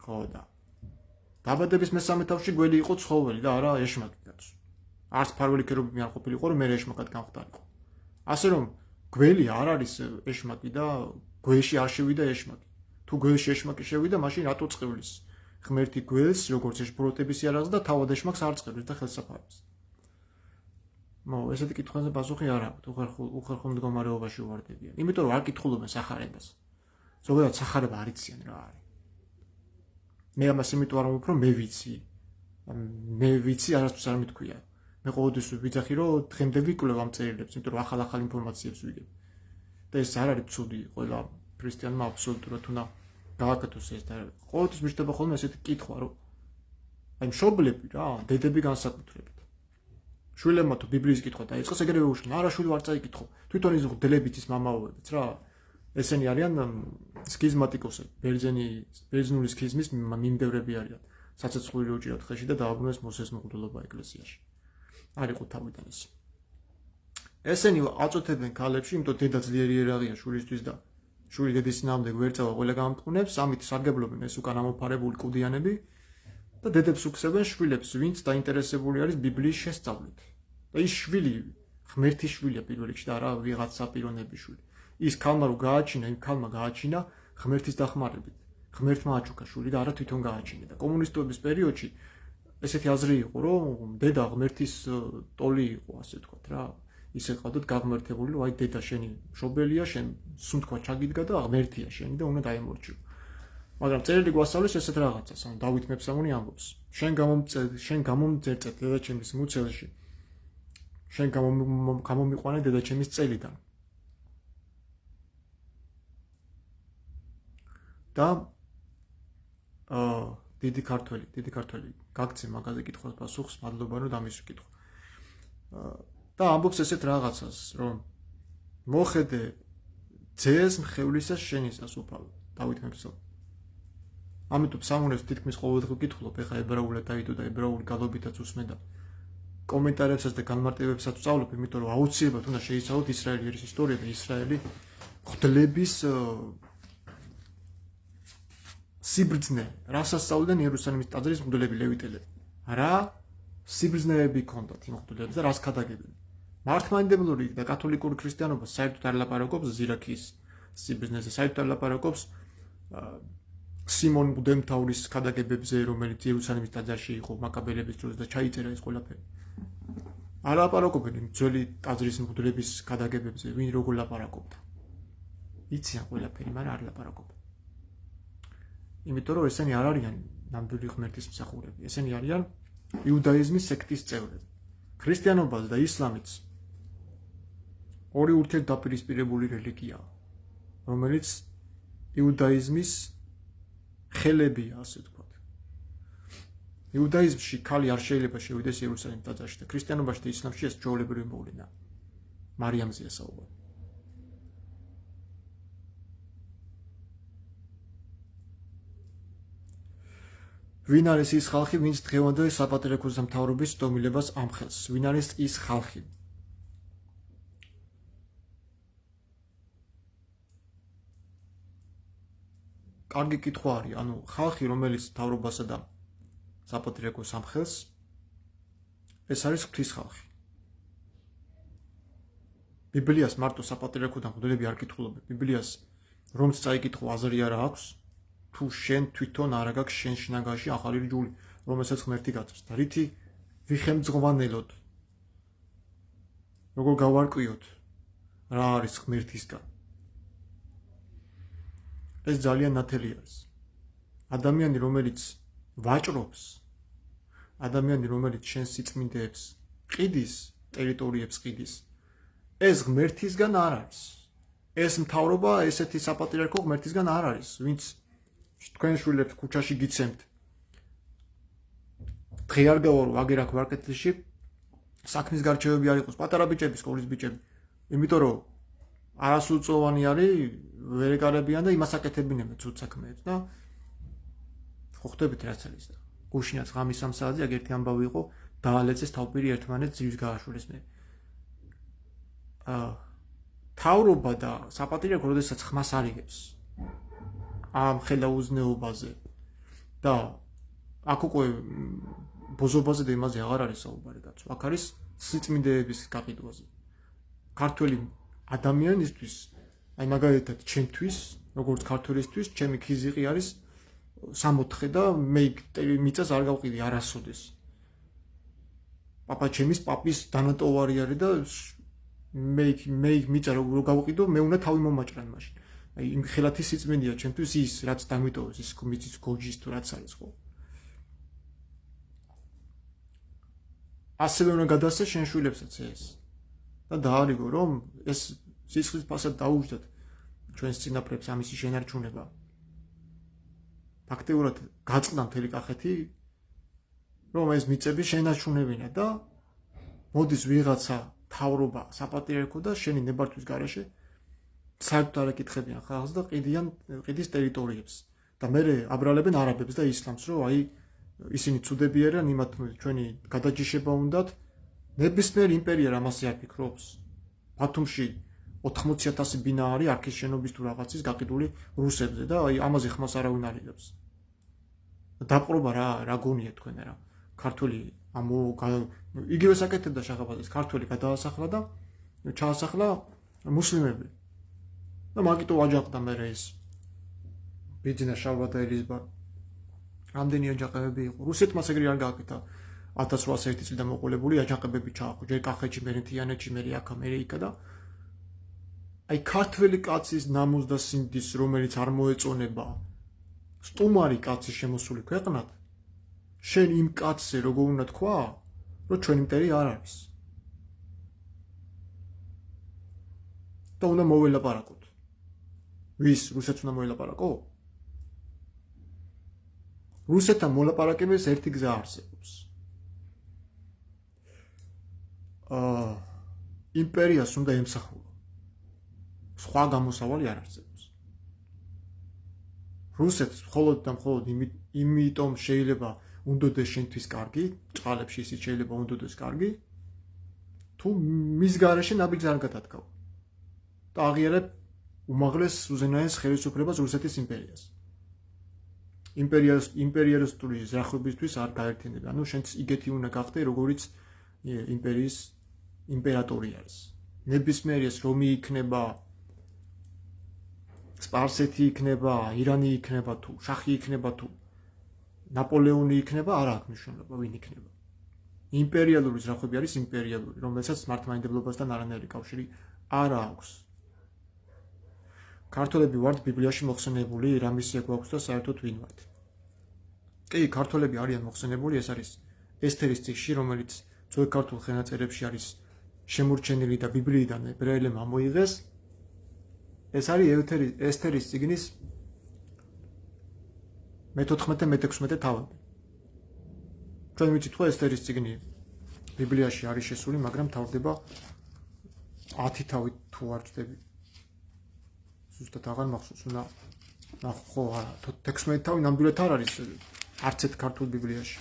Speaker 1: ხო და დაბადების მესამე თავში გველი იყო ცხოველი და არა ეშმაკი კაცო. არც ფარველი ქერუბინი არ ყოფილიყო, რომ მე ეშმაკად გამხდარიყო. ასე რომ გველი არ არის ეშმაკი და გველში არ შევიდა ეშმაკი. თუ გველში ეშმაკი შევიდა, მაშინ რატო წყევლის ღმერთი გველს, როგორც ეშბროტების იარაღს და თავად ეშმაკს არ წყევლის და ხელსაფარებს. ესეთი კითხვაზე პასუხი არ აქვს, უხერხულ მდგომარეობაში ვარდებიან. იმიტომ რომ არ კითხულობენ სახარებას. ზოგადად სახარება არ იციან რა არის. მე ამას იმიტომ არ ვამბობ, რომ მე ვიცი, არასდროს არ მithქვია. მე ყოველთვის ვიძახი, რომ დღემდე ვიკვლევ ამ წერილებს, იმიტომ რომ ახალ ინფორმაციებს ვიგებ. და ეს არ არის ცუდი, ყველა ქრისტიანმა აბსოლუტურად უნდა გააკეთოს ეს და ყოველთვის მიჩნდება ხოლმე ესეთი კითხვა, რომ აი მშობლები რა, დედები განსაკუთრებით. შვილებმა თუ ბიბლიის კითხვა დაიწყოს, ეგრევე უშენ, არა შვილი არ წაიკითხო. თვითონ ის გდელებით ის მამაობებიც რა. ესენი არიან სქიზმატიკოსები, ბერძნული სქიზმის მიმდევრები არიან. საცეცხლური უჭირავთ ხელში და დააბრუნეს მოსეს მღვდელობა ეკლესიაში. არ იყო თავიდან ეს. ესენი აწოთებენ ქალებში, იმიტომ დედა ძლიერი ერაღია შვილისთვის და შვილი დედის წინააღმდეგ ვერ წავა, ყველა გამტყუნებს, ამით სარგებლობენ ეს უკან ამოფარებული კუდიანები და დედებს უხსებენ შვილებს, ვინც დაინტერესებული არის ბიბლიის შესწავლით. და ის შვილი ღმერთის შვილია პირველ რიგში და არა ვიღაცა პიროვნების შვილი. ის ქალმა რო გააჩინა, იმ ქალმა გააჩინა ღმერთის დახმარებით. ღმერთმა აჩუქა შვილი და არა თვითონ გააჩინა და კომუნისტების პერიოდში ესეთი აზრი იყო, რომ დედა ღმერთის ტოლი იყო, ასე ვთქვათ რა. ისე ყავდათ გაღმერთებული, რომ აი დედა შენი მშობელია, შენ სუნთქვა ჩაგიდგა და ღმერთია შენი და უნდა დაემორჩილო. მაგრამ წერილი გვასწავლის ესეთ რაღაცას, ანუ დავით მეფსამონი ამბობს. შენ გამომწერწეთ დედაჩემის მუცელში. შენ გამომიყვანე დედაჩემის წელიდან. და დიდი ქართველი გაგცე მაგაზე კითხავს პასუხს, მადლობა რომ დამისვი კითხვა. და ამბობს ესეთ რაღაცას, რომ მოხედე ძეს მხევლისას შენისას უფალო, დავით მეფსალმუნე. ამიტომ სამონებს თითქმის ყოველდღე ვკითხულობ, ეხა ებრაულად დაიდო და ებრაული გალობითაც უსმენდა. კომენტარებსაც და განმარტებებსაც ვწავლობ, იმიტომ რომ აუცილებლად უნდა შეიცავოთ ისრაელის ისტორია და ისრაელი მღვდლების სიბრძნე, რასაც სწავლდნენ იერუსალიმის ტაძრის მღვდლები ლევიტელები. რა სიბრძნეები ჰქონდათ იმ მღვდლებს და რას ქადაგებდნენ. მართლმადიდებლური და კათოლიკური ქრისტიანობა საერთოდ არ ლაპარაკობს ზირაქის სიბრძნეზე, საერთოდ არ ლაპარაკობს სიმონ მღვდელმთავრის ქადაგებებზე, რომელიც იერუსალიმის ტაძარში იყო მაკაბელების დროს და ჩაიწერა ეს ყველაფერი. არ ლაპარაკობენ იმ ძველი ტაძრის მღვდლების ქადაგებებზე, ვინ როგორ ლაპარაკობდა. იციან ყველაფერი, მაგრამ არ ლაპარაკობენ. იმიტომ რომ ესენი არ არიან ნამდვილი ღმერთის მსახურები, ესენი არიან იუდაიზმის სექტის წევრები. ქრისტიანობა და ისლამიც ორი ურთიერთდაპირისპირებული რელიგიაა, რომელიც იუდაიზმის ხელებია, ასე ვთქვათ. იუდაიზმში ქალი არ შეიძლება შევიდეს იერუსალიმის ტაძარში და ქრისტიანობაში და ისლამში ეს ჩვეულებრივი მოვლენა. მარიამზეა საუბარი. ვინ არის ის ხალხი, ვინც დღევანდელ საპატრიარქოს მთავრობის დომილებას ამხელს? ვინ არის ის ხალხი? კარგი კითხვა არის, ანუ ხალხი, რომელიც მთავრობასა და საპატრიარქოს ამხელს, ეს არის ღვთის ხალხი. ბიბლიას მარტო საპატრიარქოდან მღვდლები არ კითხულობენ. ბიბლიას რომც წაიკითხო აზრი არა აქვს, თუ შენ თვითონ არ აგაქვს შენ შინაგანში ახალი რჯული, რომელსაც ღმერთი გაწევს და რითი ვიხემძღვანელოთ, როგორ გავარკვიოთ რა არის ღმერთისგან. ეს ძალიან ნათელი არის. ადამიანი, რომელიც ვაჭრობს, ადამიანი, რომელიც შენ სიწმინდეებს ყიდის, ტერიტორიებს ყიდის, ეს ღმერთისგან არ არის. ეს მთავრობა, ესეთი საპატრიარქო ღმერთისგან არ არის, ვინც თქვენ შვილებს ქუჩაში გიცემთ. დღე არ გავარო აგერაკ მარკეტში საქმის გარჩევები არ იყოს, პატარა ბიჭები, სკოლის ბიჭები. იმიტომ რომ არასრულწლოვანი არის, ვერ ეკარებიან და იმას აკეთებინებენ ცუდ საქმეებს და ხო ხვდებით რაც არის და გუშინაც ღამის 3 საათზე აქ ერთი ამბავი იყო, დაალეწეს თავპირი ერთმანეთს ძირს გააშურეს მე. თავრობა და საპატრიარქო როდესაც ხმას არიგებს ამ ხელაუზნეობაზე და აქ უკვე ბოზობაზე და იმაზე აღარ არის საუბარი კაცო. აქ არის სიწმინდეების გაყიდვაზე. ქართველი ადამიანისთვის, აი მაგალითად ჩემთვის, როგორც ქართველისთვის, ჩემი ქიზიყი არის 64 და მე მიწას არ გავყიდი არასოდეს. პაპაჩემის პაპის დანატოვარი არის და მე მიწა რო გავყიდო, მე უნდა თავი მომაჭრან მაშინ. აი იმ ხელათი სიწმინდეა ჩემთვის ის, რაც დამიტოვეს, ის მიწის გოჯის თუ რაც არის ხო. ასევე უნდა გადასცე შენ შვილებსაც ეს. და დაარიგო რომ ეს სისხლის ფასად დაუჯდათ ჩვენს წინაპრებს ამისი შენარჩუნება. ფაქტიურად გაწყდა მთელი კახეთი, რომ ეს მიწები შენარჩუნებინა და მოდის ვიღაცა თავრობა საპატრიარქო და შენი ნებართვის გარეშე საერთოდ არ ეკითხებიან ხალხს და ყიდის ტერიტორიებს და მე აბრალებენ არაბებს და ისლამს, რომ აი ისინი ცუდები არიან, იმათ ჩვენი გადაჯიშება უნდათ. ნებისმიერ იმპერია ამასე არ ფიქრობს. ბათუმში 80,000 ბინა არის არქის შენობის თუ რაღაცის გაყიდული რუსებზე და აი ამაზე ხმას არავინ არ იღებს. დაპყრობა რა გონია თქვენ რა. ქართველი იგივე საკეთებდა შახაბაძეს, ქართველი გადაასახლა და ჩაასახლა მუსლიმები. და მაგიტო აჯანყდა მე ეს ბიძინა შალვა და ელიზბარ. რამდენი აჯანყებები იყო. რუსეთმა ეგრე არ გააკეთა. 1801 წლიდან მოყოლებული აჯანყებები ჩაახო. ჯერ კახეთში, მე თიანეთში, მე აქა, მე იქა და აი ქართველი კაცის ნამუს და სინდის, რომელიც არ მოეწონება სტუმარი კაცის შემოსული ქვეყნად, შენ იმ კაცზე როგორ უნდა თქვა, რომ ჩვენი მტერი არ არის. და უნდა მოველაპარაკოთ. ვის რუსეთს უნდა მოელაპარაკო? რუსეთთან მოლაპარაკების ერთი გზა არსებობს. იმპერიას უნდა ემსახურა. სხვა გამოსავალი არ არსებობს. რუსეთს მხოლოდ და მხოლოდ იმიტომ შეიძლება უნდოდეს შენთვის კარგი, წყალებში ისიც შეიძლება უნდოდეს კარგი, თუ მის გარეშე ნაბიჯს არ გადადგავ. და აღიარებ უმაღლეს უზენაეს ხელისუფლებას რუსეთის იმპერიას. იმპერიალისტური ზრახვებისთვის არ გაერთიანდება. ანუ შენც იგეთი უნდა გახდე, როგორიც იმპერიის იმპერატორი არის. ნებისმიერის რომი იქნება, სპარსეთი იქნება, ირანი იქნება თუ, შახი იქნება თუ, ნაპოლეონი იქნება, არ აქვს მნიშვნელობა, ვინ იქნება. იმპერიალური ზრახვები არის იმპერიალური, რომელსაც მართლმადიდებლობასთან არანაირი კავშირი არ აქვს. ქართველები ვართ ბიბლიაში მოხსენებული, რა მისია გვაქვს და საერთოდ ვინ ვართ. კი, ქართველები არიან მოხსენებული, ეს არის ესთერის წიგნში, რომელიც ძველ ქართულ ხელნაწერებში არის შემორჩენილი და ბიბლიიდან ებრაელებმა მოიღეს. ეს არის ესთერის წიგნის მე-14 მე-16 თავები. ჩვენ ვიცით ხო ესთერის წიგნი ბიბლიაში არის შესული, მაგრამ თავდება 10 თავით თუ არ ვწდები. ზუსტად აღარ მახსოვს, უნდა ხო არა, 16 თავი ნამდვილად არ არის არც ერთ ქართულ ბიბლიაში.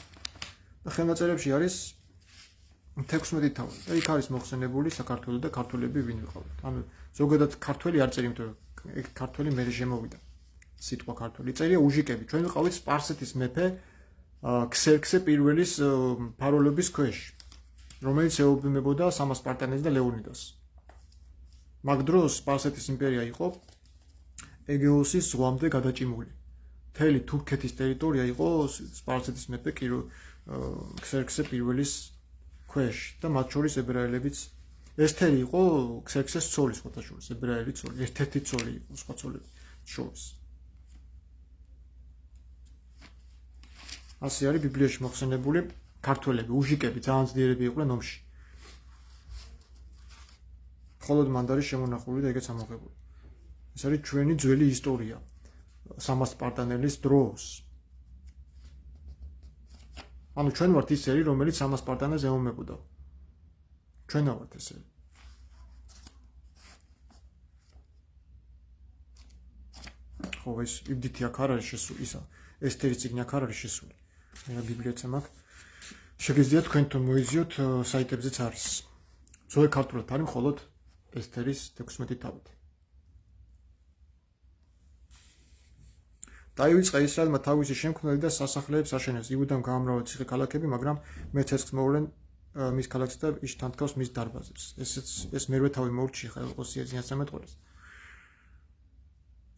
Speaker 1: და ხელნაწერებში არის 16 თავი. და იქ არის მოხსენებული საქართველო და ქართველები ვინ ვიყავით. ანუ ზოგადად ქართველი არ წერია, იმიტომ რომ ეგ ქართველი მერე შემოვიდა. სიტყვა ქართველი წერია უჟიკები. ჩვენ ვიყავით სპარსეთის მეფე ქსერქსე პირველის ფაროლობის ქვეშ, რომელიც ეუბნებოდა სამასპარტანეს და ლეონიდას. მაგ დროს სპარსეთის იმპერია იყო ეგეოსის ზღვამდე გადაჭიმული. მთელი თურქეთის ტერიტორია იყო სპარსეთის მეფე ქსერქსე პირველის ქვეშ და მათ შორის ებრაელებიც. ესთერი იყო ქსერქსეს ცოლი, სხვათა შორის ებრაელი ცოლი, ერთ-ერთი ცოლი იყო სხვა ცოლების შორის. ასე არის ბიბლიაში მოხსენებული ქართველები, უჟიკები, ძალიან ძლიერები იყვნენ ომში. მხოლოდ მანდ არის შემონახული და ეგეც ამოღებული. ეს არის ჩვენი ძველი ისტორია სამასპარტანელის დროს. ანუ ჩვენ ვართ ისერი, რომელიც სამასპარტანეს ეომებოდა. ჩვენ ვართ ესერი. ხო, ეს იბდითი აქ არ არის შესული, ისა ესთერის წიგნი აქ არ არის შესული. მე ბიბლიაც მაქვს. შეგიძლიათ თქვენ თუ მოიზიოთ საიტებზეც არის. ძველ ქართულად არის მხოლოდ ესთერის 16 თავით. დაივიწყა ისრაელმა თავისი შემქმნელი და სასახლეებს აშენებს. იუდამ გაამრავლა ციხე ქალაქები, მაგრამ მე-ცეცხლს მოვლენ მის ქალაქს და ის თანთქავს მის დარბაზებს. ეს მერვე თავი მოურჩი ხა ოსია ძინასამეთყველს.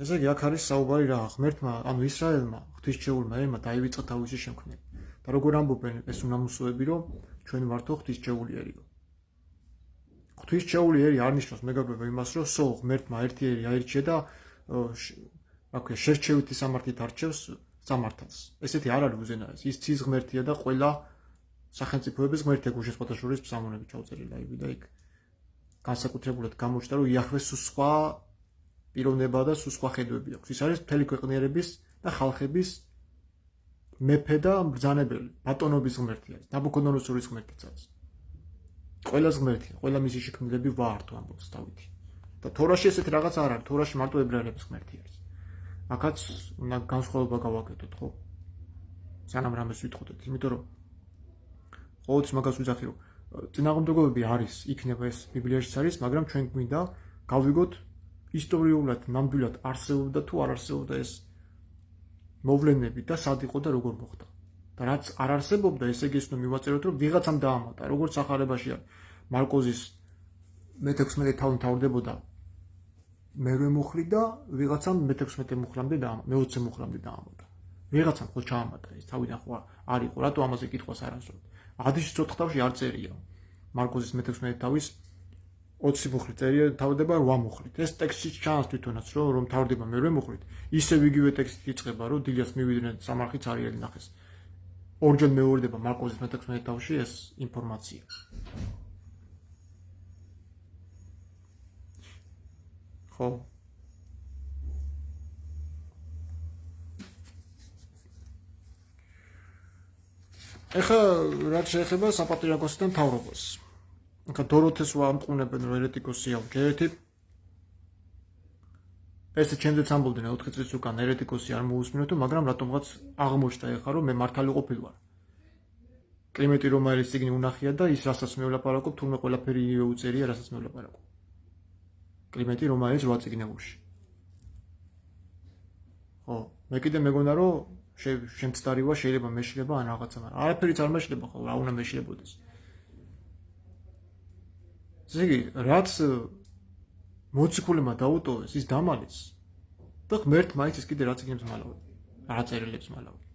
Speaker 1: ესე იგი აქ არის საუბარი რა, ღმერთმა, ანუ ისრაელმა, ღვთისმშეულმა ერმა დაივიწყა თავისი შემქმნელი. და როგორ ამბობენ ეს უნამუსოები, რომ ჩვენ ვართო ღვთისმშეულიერიო. ღვთისმშეული ერი არ ნიშნავს მეგობრებო იმას, რომ სულ ღმერთმა ერთი ერი აირჩია და აქვე შერჩევითი სამართლით არჩევს სამართალს. ესეთი არ არის უზენაესი. ის ცის ღმერთია და ყველა სახელმწიფოების ღმერთია, გუშინ სხვათა შორის ფსალმუნები ჩაუწერილი აივი და იქ განსაკუთრებულად გამოჩნდა, რომ იაჰვეს სხვა პიროვნება და სხვა ხედვები აქვს. ის არის მთელი ქვეყნიერების და ხალხების მეფე და მბრძანებელი, ბატონობის ღმერთი არის. ნაბუქოდონოსორის ღმერთიც არის. ყველას ღმერთია, ყველა მისი შექმნილები ვართ ამბობს დავითი. და თორაში ესეთი რაღაც არ არის, თორაში მარტო ებრაელების ღმერთი არის. აქაც უნდა განსხვავება გავაკეთოთ, ხო? სანამ რამეს ვითხოვდეთ, იმიტომ რომ ყოველთვის მაგას ვიძახი, რომ წინააღმდეგობები არის, იქნება ეს ბიბლიაშიც არის, მაგრამ ჩვენ გვინდა გავიგოთ ისტორიულად, ნამდვილად არსებობდა თუ არ არსებობდა ეს მოვლენები და სად იყო და როგორ მოხდა. და რაც არ არსებობდა, ესე იგი ის უნდა მივაწეროთ, რომ ვიღაცამ დაამატა, როგორც სახარებაში არის. მარკოზის მე-16 თავი მთავრდებოდა მერვე მუხლი და ვიღაცამ მე-16 მუხლამდე დაამატა, მე-20 მუხლამდე დაამატა. ვიღაცამ ხო ჩაამატა ეს თავიდან ხო არ იყო, რატო ამაზე კითხვას არ ასწორებთ. ադიშის 4 თავში არ წერია. მარკოზის მე-16 თავის 20 მუხლი წერია, თავდება 8 მუხლით. ეს ტექსტში ჩანს თვითონაც, რომ თავდება მერვე მუხლით. ისევ იგივე ტექსტი იწყება, რომ დილიას მივიდნენ სამარხიც არიელი ნახეს. ორჯერ მეორდება მარკოზის მე-16 თავში ეს ინფორმაცია. ხო. ეხლა რაც შეეხება საპატრიარქოსთან მთავრობას. ეხლა დოროთეს ვამყუნებენ, რომ ერეტიკოსია, ჯერეთი ეს ჩემზეც ამბობდნენ 4 წლის უკან ერეტიკოსი არ მოусმინოთ, მაგრამ რატომღაც აღმოჩნდა ეხლა, რომ მე მართალი ყოფილი ვარ. კლიმენტი რომაელის წიგნი უნახია და ის რასაც მე ვლაპარაკობ, თურმე ყველაფერი იგივე უწერია, რასაც მე ვლაპარაკობ. კლიმენტი რომაელის 8 წიგნებში. ხო, მე კიდე მეგონა, რომ შემცდარივა შეიძლება მეშლება ან რაღაცა, მაგრამ არაფერიც არ მეშლება ხო, რა უნდა მეშლებოდეს. ესე იგი, რაც მოციქულმა დაუტოვეს, ის დამალეს და ღმერთმა ის კიდე რა წიგნებს მალავდა, რა წერილებს მალავდა.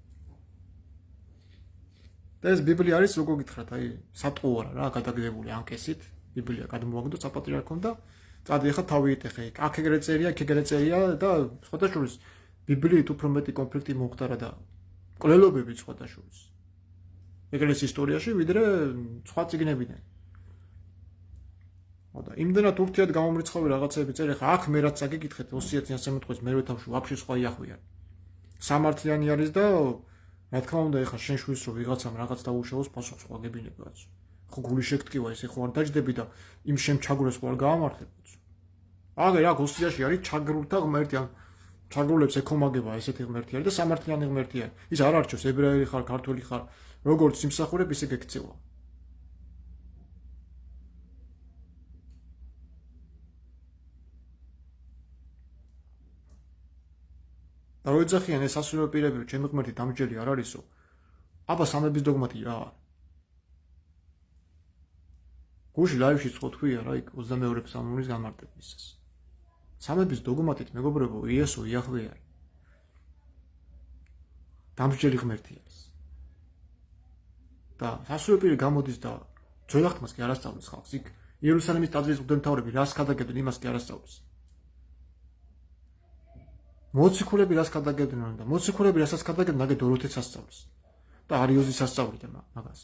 Speaker 1: და ეს ბიბლია არის, როგორ გითხრათ, აი, სატყუარა რა, გადაგდებული ანკესით, ბიბლია გადმოაგდო საპატრიარქომ და წადი ახლა თავი იტეხე, აქ ეგრე წერია, იქ ეგრე წერია და სხვათა შორის ბიბლიით უფრო მეტი კონფლიქტი მოხდარა და კვლელობები სხვათა შორის. ეგრეს ისტორიაში ვიდრე სხვა წიგნებიდან. და იმდენად ურთიერთ გამომრიცხავი რაღაცები წერე, ხა აქ მე რაც აგიკითხეთ, ოსია წინასამეთყველის მერვე თავში ვაფშე სხვა იახვია. სამართლიანი არის და რა თქმა უნდა ეხლა შენ შვილს რო ვიღაცამ რაღაც დაუშავოს პასუხს ხო აგებინებაც. ხო გული შეგტკივა ესე ხო არ დაждები და იმ შემჩაგვრეს ხო არ გაამართლებაც. აგერ აქ ოსიაში არის ჩაგრულთა ღმერთი ან ჩაგრულებს ეკომაგება ესეთი ღმერთი არის და სამართლიანი ღმერთი არის. ის არ არჩევს ებრაელი ხარ, ქართველი ხარ, როგორც სიმსახურებ ისე გექცევა. და რო ეძახიან ეს სასულიერო პირები, ჩემი ღმერთი დამჯელი არ არისო. აბა სამების დოგმატი რა არის? გუში ლაივში წოთქვია რა იქ 22 პსალმის განმარტებისას. სამების დოგმატით მეგობრებო იესო იახვე არის. დამჯელი ღმერთი არის. და სასულიერო პირი გამოდის და ძველახტმას კი არასწავლის ხალხს. იქ იერუსალიმის ტაძრის მღვდელმთავრები რას გადაგებდნენ იმას კი არასწავლის. მოციქულები რას გადაგებდნენ და მოციქულები რასაც გადაგებდნენ აგე დოროთეც ასწავლის. და არიოზის ასწავლიდა მაგას.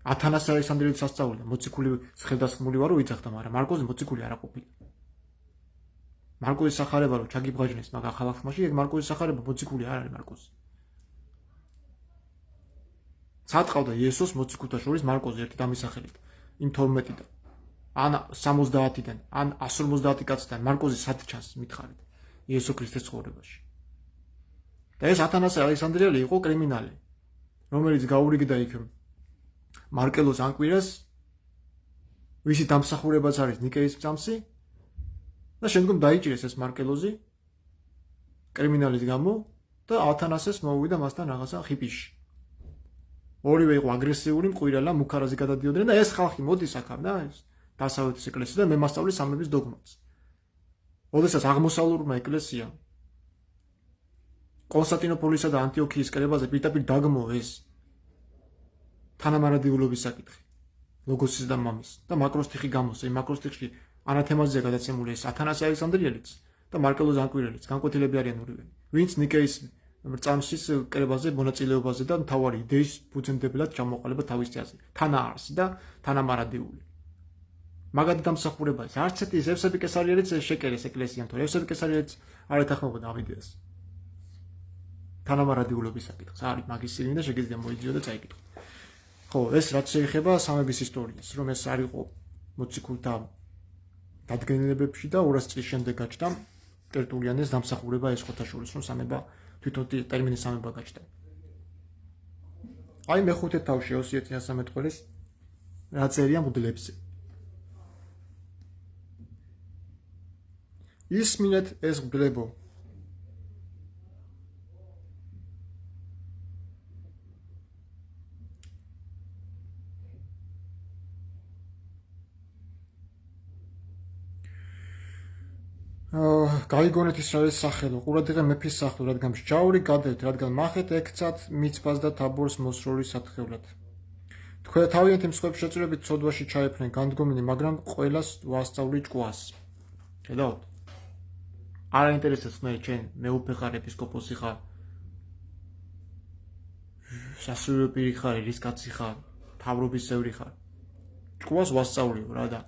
Speaker 1: ათანასე ალექსანდრიელის ასწავლიდა მოციქული ხედასხმული ვარო იძახდა, მაგრამ მარკოზი მოციქული არ ყოფილა. მარკოზის სახარება რო ჩაგიბღაჟნეს მაგ ახალ აღთქმაში, ეგ მარკოზის სახარება მოციქული არ არის მარკოზი. სატყავდა იესოს მოციქულთა შორის მარკოზი ერთი დამისახელით, იმ 12-დან, ან 70-დან, ან 150 კაციდან მარკოზი სად ჩანს მითხარით იესო ქრისტეს ცხოვრებაში. და ეს ათანასე ალექსანდრიელი იყო კრიმინალი, რომელიც გაურიგდა იქ მარკელოს ანკვირას, ვისი დამსახურებაც არის ნიკეის წამსი და შემდგომ დაიჭირეს ეს მარკელოზი კრიმინალის გამო და ათანასეს მოუვიდა მასთან რაღაცა ხიპიში. ორივე იყო აგრესიული, მყირალა, მუქარაზე გადადიოდნენ და ეს ხალხი მოდის აქ და ეს დასავლეთის ეკლესია და მე მასწავლის სამების დოგმატს. ოდესაც აღმოსავლურმა ეკლესიამ კონსტანტინოპოლისა და ანტიოქიის კრებაზე პირდაპირ დაგმო ეს თანამარადიულობის საკითხი, ლოგოსის და მამის და მაკროსტიხი გამოსა. იმ მაკროსტიხში ანათემაზეა გადაცემული ეს ათანასე ალექსანდრიელიც და მარკელოს ანკვირელიც, განკვეთილები არიან ორივე, ვინც ნიკეის წამსის კრებაზე, მონაწილეობაზე და მთავარი იდეის ფუძემდებლად ჩამოყალიბა თავის წინაზე. თანაარსი და თანამარადიული. მაგადი დამსახურება ის. არც ერთი ზევსები კესარიელიც შეკერეს ეკლესიამ, თორე ზევსები კესარიელიც არ ეთანხმებოდა ამ იდეას. თანამარადიულობის საკითხს არის მაგის სილინდა შეგიძლია მოიძიო და წაიკითხო. ხო, ეს რაც შეეხება სამების ისტორიას, რომ ეს არ იყო მოციქულთა დადგენილებებში და 200 წლის შემდეგ გაჩნდა ტერტულიანეს დამსახურება ეს ხოთაშორის, რომ სამება თვითონ ტერმინი სამება გაჩნდა. აი მეხუთე თავში ოსიე წინასამეთყველის რა წერია მღვდლებზე. ისმინეთ ეს მღვდლებო. გაიგონეთ ისრაელის სახელო, ყურადღება მეფის სახლო, რადგან მსჯაური გადეთ, რადგან მახეთ ექცათ მიცბას და თაბორს მოსროლის სათხევლად. თქვენ თავიანთი მსხვერპლ შეწირებით ცოდვაში ჩაეფრნენ განდგომენი, მაგრამ ყველას ვასწავლი ჭკუას. ხედავთ? არ აინტერესებს მე ჩემ მეუფე ხარ, ეპისკოპოსი ხარ, სასულიერო პირი ხარ, რის კაცი ხარ, მთავრობის წევრი ხარ. ჭკუას ვასწავლიო რა და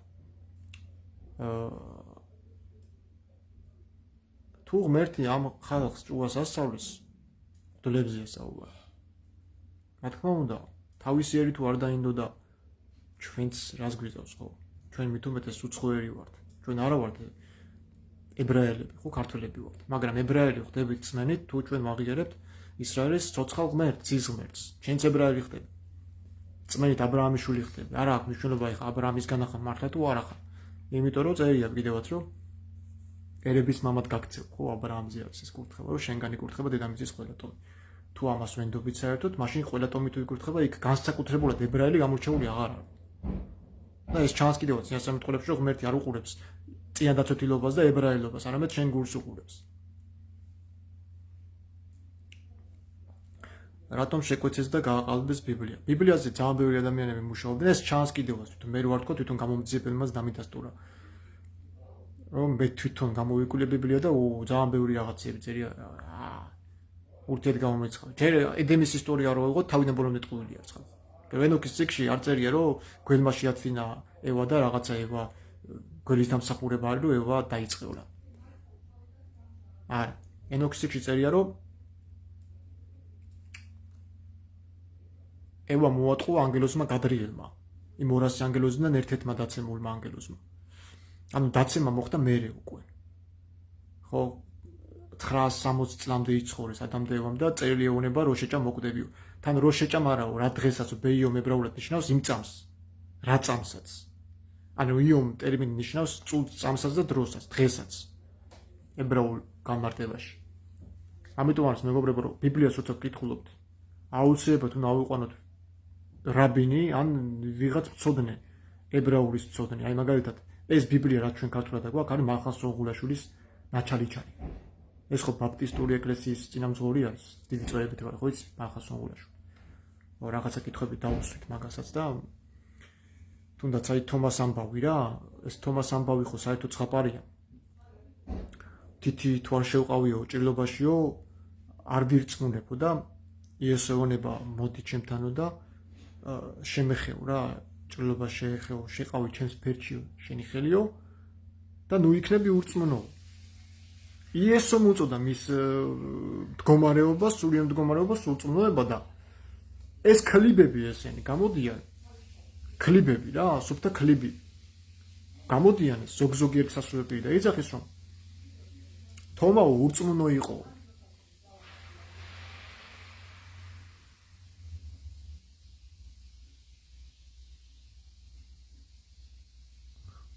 Speaker 1: თუ ღმერთი ამ ხალხს ჭკუას ასწავლის, მღვდლებზე ესაუბრა. რა თქმა უნდა, თავისიერი თუ არ დაინდოდა ჩვენც რას გვიზავს ხო? ჩვენ მით უმეტეს უცხოელი ვართ. ჩვენ არა ვართ ებრაელები, ხო ქართველები ვართ. მაგრამ ებრაელი ხდებით წმენით, თუ ჩვენ ვაღიარებთ ისრაელის ცოცხალ ღმერთს, ძის ღმერთს. ჩვენც ებრაელი ხდებით. წმენით აბრაამის შვილი ხდები. არა აქვს მნიშვნელობა ეხა აბრაამისგან ახლა მართლა თუ არ ახლა. იმიტომ რომ წერია კიდევაც რომ ერების მამად გაქცევ, ხო აბრაამზე არის ეს კურთხება, რომ შენგან იკურთხება დედამიწის ყველა ტომი. თუ ამას ვენდობით საერთოდ, მაშინ ყველა ტომი თუ იკურთხება, იქ განსაკუთრებულად ებრაელი გამორჩეული აღარ არის. და ეს ჩანს კიდევაც წინასამეთყველებში, რომ ღმერთი არ უყურებს წინადაცვეთილობას და ებრაელობას, არამედ შენ გულს უყურებს. რატომ შეკვეცეს და გააყალიბეს ბიბლია? ბიბლიაზე ძალიან ბევრი ადამიანები მუშაობდნენ, ეს ჩანს კიდევაც, თვითონ მე რო არ თქვა, თვითონ გამომძიებელმაც დამიდასტურა. რომ მე თვითონ გამოვიკვლია ბიბლია და ძალიან ბევრი რაღაცები წერია. ურთიერთ გამომეცხადა. ჯერ ედემის ისტორია რო იყო, თავიდან ბოლომდე ტყუილი არის ხალხი. ვენოქის ციკლში არ წერია, რომ გველმა შეაცვლინა ევა და რაღაცა ევა გველის დამსახურება არის, რომ ევა დაიწყევლა. არა. ენოქის წიგნში წერია, რომ ევა მოატყუა ანგელოზმა გადრიელმა, იმ 200 ანგელოზიდან ერთ-ერთმა დაცემულმა ანგელოზმა. ანუ დაცემა მოხდა მერე უკვე. ხო 960 წლამდე იცხოვრეს ადამი და ევამ და წერილი ეუბნება რო შეჭამ მოკვდებიო. თან რო შეჭამ არაო, რა დღესაც ბეიო მებრაულად ნიშნავს იმ წამს. რა წამსაც. ანუ იომ ტერმინი ნიშნავს წამსაც და დროსაც, დღესაც. ებრაულ განმარტებაში. ამიტომ არის მეგობრებო, რომ ბიბლიას როცა ვკითხულობთ, აუცილებლად უნდა ავიყვანოთ რაბინი ან ვიღაც მცოდნე, ებრაულის მცოდნე. აი მაგალითად, ეს ბიბლია რაც ჩვენ ქართულად აგვაქვს, არის მახას სოღულაშვილის ნაჩალიჩარი. ეს ხო ბაპტისტური ეკლესიის წინამძღოლი არის, დიდი წოებით ვარ, ხო იცი, მახას სოღულაშვილი. რაღაცა კითხვები დავუსვით მაგასაც და თუნდაც აი თომას ამბავი რა, ეს თომას ამბავი ხო საერთოდ ცხაპარია. თითი თუ არ შევყავიო ჭრილობაშიო, არ ვირწმუნებო და იესო ეუბნება მოდი ჩემთანო და შემეხეო რა, ჭრილობა შეეხეო, შეყავი ჩემს ფერჩიო, შენი ხელიო და ნუ იქნები ურწმუნო. იესო მოწოდა მის მდგომარეობას, სულიერ მდგომარეობას ურწმუნოება და ეს კლიბები ესენი გამოდიან. კლიბები რა, სუფთა კლიბი. გამოდიან ზოგ-ზოგიერთი სასურველი და ეძახის რომ თომა ურწმუნო იყო.